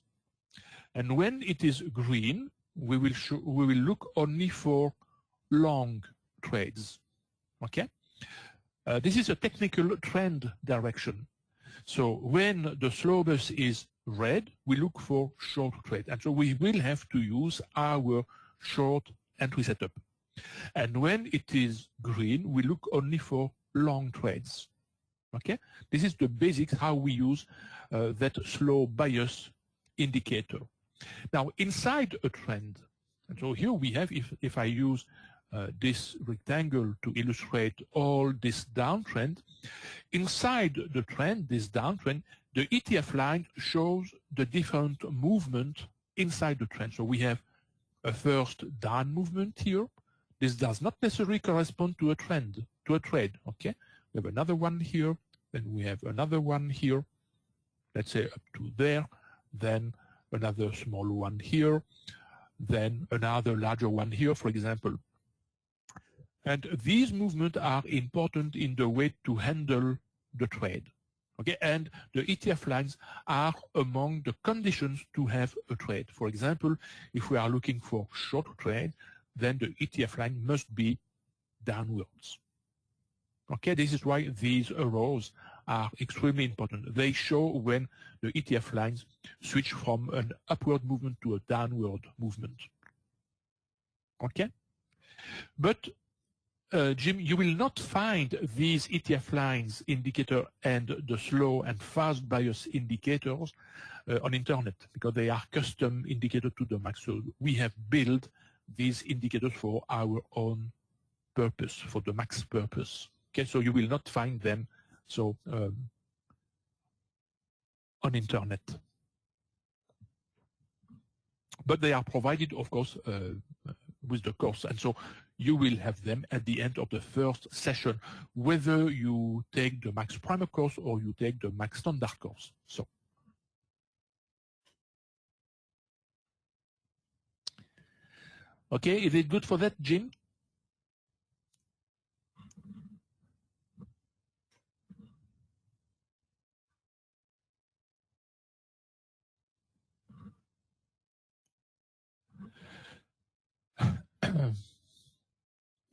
And when it is green, we will look only for long trades. Okay? This is a technical trend direction. So when the slow bias is red, we look for short trade. And so we will have to use our short entry setup. And when it is green, we look only for long trades. Okay? This is the basics how we use that slow bias indicator. Now, inside a trend, and so here we have, if I use this rectangle to illustrate all this downtrend, inside the trend, this downtrend, the ETF line shows the different movement inside the trend. So we have a first down movement here. This does not necessarily correspond to a trend, to a trade, okay? We have another one here, then we have another one here, let's say up to there, then another small one here, then another larger one here, for example. And these movements are important in the way to handle the trade. Okay, and the ETF lines are among the conditions to have a trade. For example, if we are looking for short trade, then the ETF line must be downwards. Okay, this is why these arrows are extremely important. They show when the ETF lines switch from an upward movement to a downward movement. Okay, but Jim, you will not find these ETF lines indicator and the slow and fast bias indicators on internet because they are custom indicators to the max. So we have built these indicators for our own purpose, for the max purpose. Okay, so you will not find them on internet. But they are provided, of course, with the course. And so you will have them at the end of the first session, whether you take the Max Primer course or you take the Max Standard course. So, okay, is it good for that, Jim?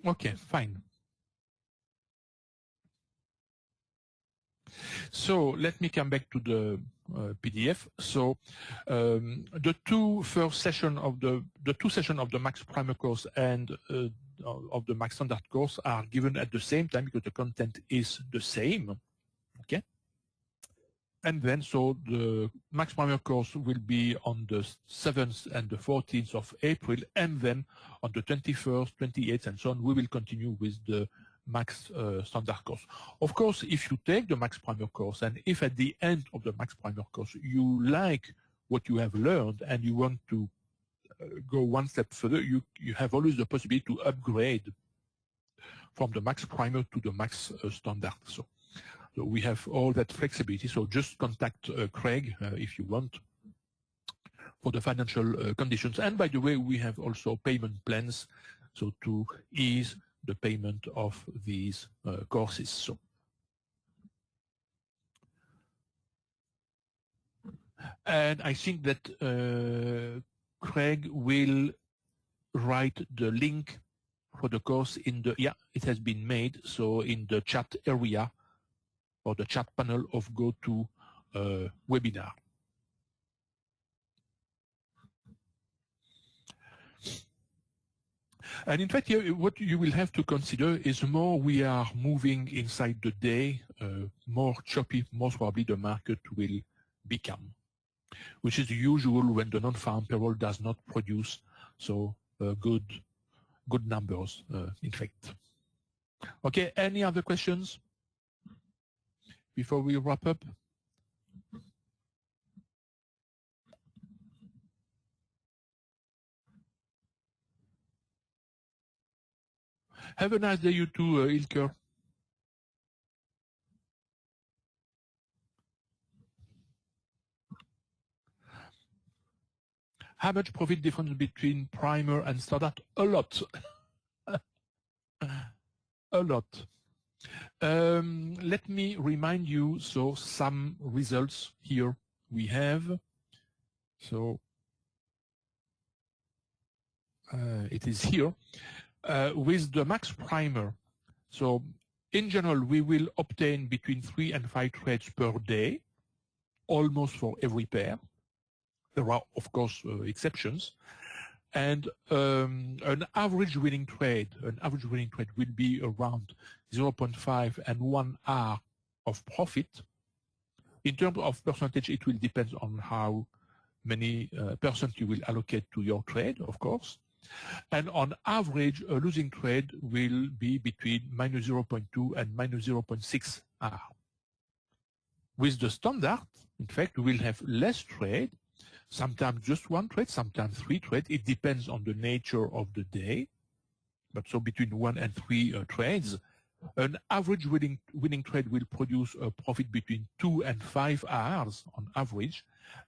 Okay, fine. So let me come back to the PDF. So the two sessions of the Max Primer course and of the Max Standard course are given at the same time because the content is the same. Okay. And then so the Max Primer course will be on the 7th and the 14th of April, and then on the 21st, 28th, and so on, we will continue with the Max Standard course. Of course, if you take the Max Primer course, and if at the end of the Max Primer course you like what you have learned and you want to go one step further, you have always the possibility to upgrade from the Max Primer to the Max Standard. So we have all that flexibility. So just contact Craig if you want for the financial conditions. And by the way, we have also payment plans, so to ease the payment of these courses. So, and I think that Craig will write the link for the course in the, yeah, it has been made. So in the chat area or the chat panel of GoToWebinar. And in fact, here, what you will have to consider is more we are moving inside the day, more choppy, most probably the market will become, which is usual when the non-farm payroll does not produce so good numbers, in fact. Okay, any other questions before we wrap up? Have a nice day, you too, Ilker. How much profit difference between primer and standard? A lot. A lot. Let me remind you, so some results here we have. So it is here. With the Max Primer, so in general, we will obtain between 3 and 5 trades per day, almost for every pair. There are, of course, exceptions. And an average winning trade will be around 0.5 and 1 hour of profit. In terms of percentage, it will depend on how many percent you will allocate to your trade, of course. And on average, a losing trade will be between minus 0.2 and minus 0.6 hour. With the standard, in fact, we will have less trade, sometimes just 1 trade, sometimes 3 trades. It depends on the nature of the day. But so between 1 and 3 trades. An average winning trade will produce a profit between 2 and 5 hours on average,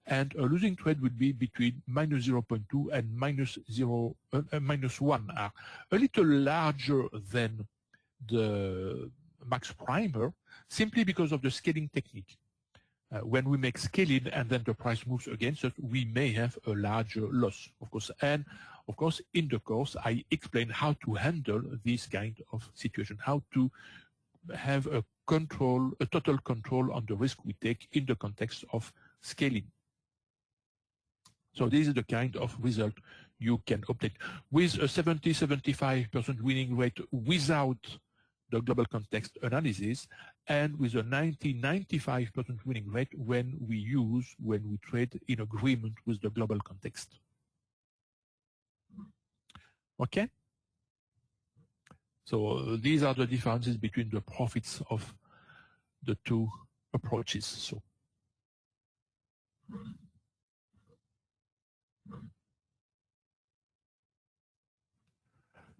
and a losing trade will be between minus 0.2 and minus 1 hour, a little larger than the max primer, simply because of the scaling technique. When we make scaling and then the price moves against us, we may have a larger loss, of course. And of course, in the course, I explain how to handle this kind of situation, how to have a total control on the risk we take in the context of scaling. So this is the kind of result you can obtain with a 70-75% winning rate without the global context analysis, and with a 90-95% winning rate when we trade in agreement with the global context. Okay? So these are the differences between the profits of the two approaches. So.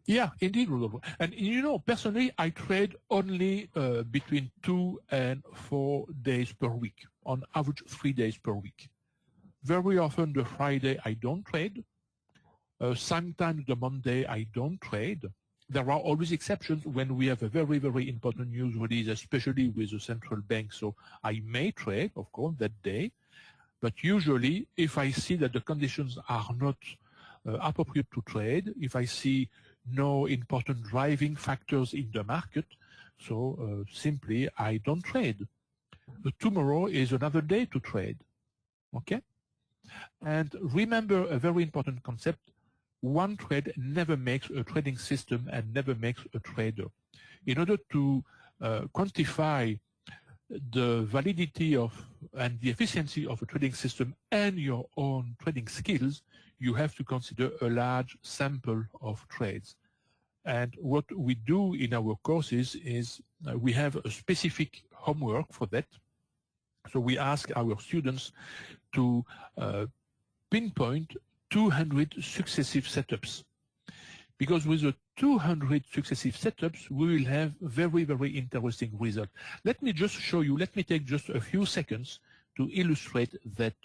Yeah, indeed, Rodolfo. And you know, personally, I trade only between 2 and 4 days per week, on average 3 days per week. Very often the Friday I don't trade. Sometimes the Monday I don't trade. There are always exceptions when we have a very, very important news release, especially with the central bank. So I may trade, of course, that day. But usually, if I see that the conditions are not appropriate to trade, if I see no important driving factors in the market, so simply I don't trade. Tomorrow is another day to trade, okay? And remember a very important concept: one trade never makes a trading system and never makes a trader. In order to quantify the validity of and the efficiency of a trading system and your own trading skills, you have to consider a large sample of trades. And what we do in our courses is we have a specific homework for that. So we ask our students to pinpoint 200 successive setups. Because with the 200 successive setups, we will have very, very interesting results. Let me just show you, let me take just a few seconds to illustrate that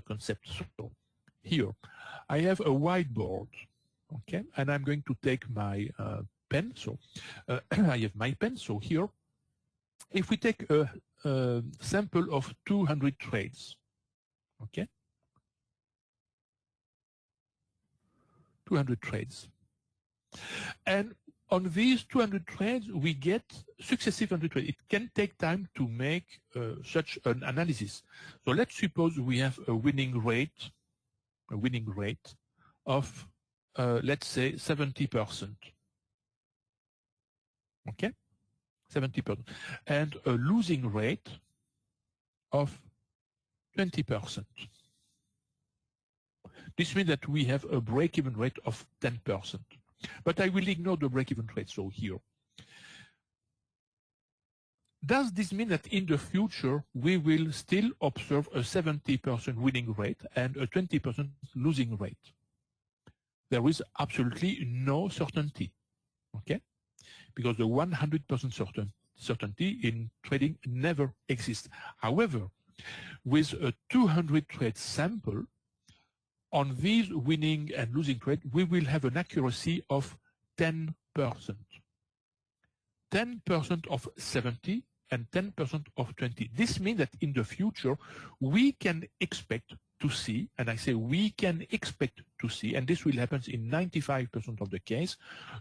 concept. So here, I have a whiteboard, okay? And I'm going to take my pen. So I have my pen. So here, if we take a sample of 200 trades, okay? 200 trades. And on these 200 trades, we get successive 100 trades. It can take time to make such an analysis. So let's suppose we have a winning rate of, let's say, 70%. Okay? 70%. And a losing rate of 20%. This means that we have a break-even rate of 10%. But I will ignore the break-even rate, so here. Does this mean that in the future we will still observe a 70% winning rate and a 20% losing rate? There is absolutely no certainty, okay? Because the 100% certainty in trading never exists. However, with a 200 trade sample, on these winning and losing trades, we will have an accuracy of 10%. 10% of 70 and 10% of 20. This means that in the future, we can expect to see, and I say we can expect to see, and this will happen in 95% of the case,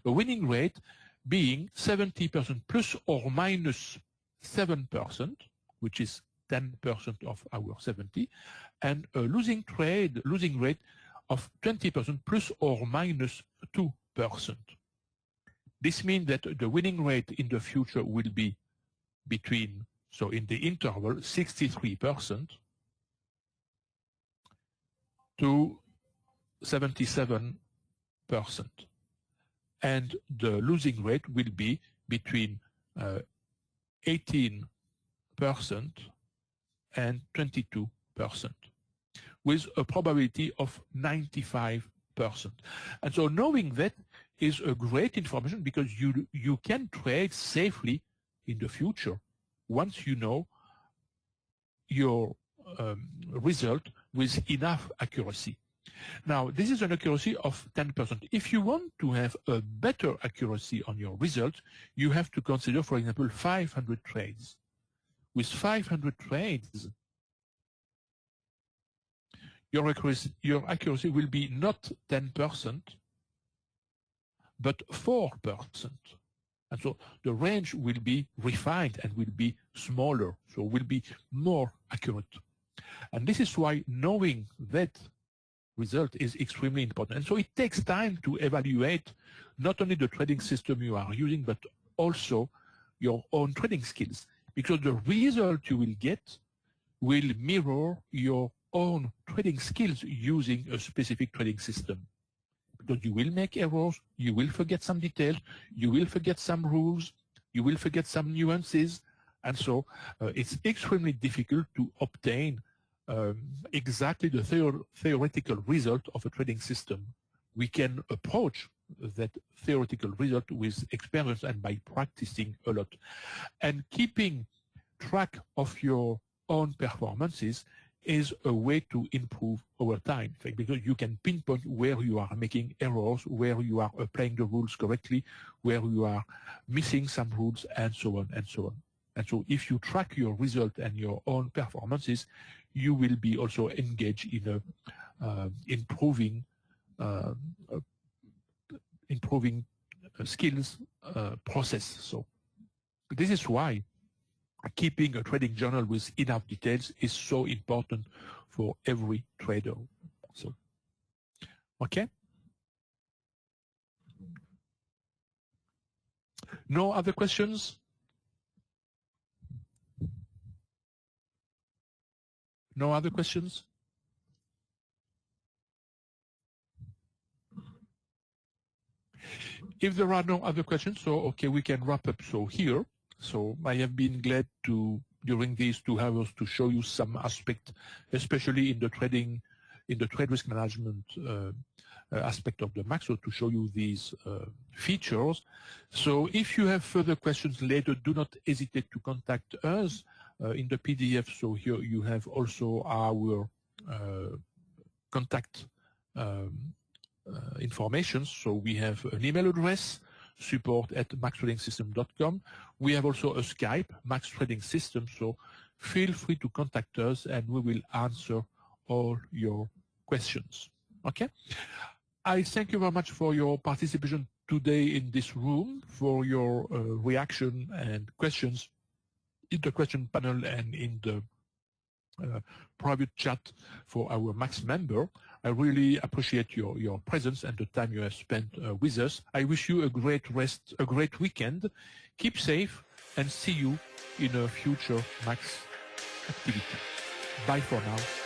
a winning rate being 70% plus or minus 7%, which is 10% of our 70, and a losing rate of 20% plus or minus 2%. This means that the winning rate in the future will be between, so in the interval, 63% to 77%. And the losing rate will be between 18% and 22%, with a probability of 95%. And so knowing that, is a great information because you can trade safely in the future once you know your result with enough accuracy. Now, this is an accuracy of 10%. If you want to have a better accuracy on your result, you have to consider, for example, 500 trades. With 500 trades, your accuracy will be not 10%, but 4%. And so the range will be refined and will be smaller, so will be more accurate. And this is why knowing that result is extremely important. And so it takes time to evaluate not only the trading system you are using, but also your own trading skills, because the result you will get will mirror your own trading skills using a specific trading system. Because you will make errors, you will forget some details, you will forget some rules, you will forget some nuances, and so it's extremely difficult to obtain exactly the theoretical result of a trading system. We can approach that theoretical result with experience and by practicing a lot. And keeping track of your own performances is a way to improve over time, because you can pinpoint where you are making errors, where you are applying the rules correctly, where you are missing some rules, and so on and so on. And so if you track your result and your own performances, you will be also engaged in a improving skills process. So this is why keeping a trading journal with enough details is so important for every trader. So, okay. No other questions? No other questions? If there are no other questions, so okay, we can wrap up so here. So I have been glad to, during these 2 hours, to show you some aspect, especially in the trading, in the trade risk management aspect of the MAX, so to show you these features. So if you have further questions later, do not hesitate to contact us in the PDF. So here you have also our contact information. So we have an email address, support@maxtradingsystem.com. We have also a Skype, Max Trading System, so feel free to contact us and we will answer all your questions. Okay? I thank you very much for your participation today in this room, for your reaction and questions in the question panel and in the private chat for our Max member. I really appreciate your presence and the time you have spent with us. I wish you a great rest, a great weekend. Keep safe and see you in a future Max activity. Bye for now.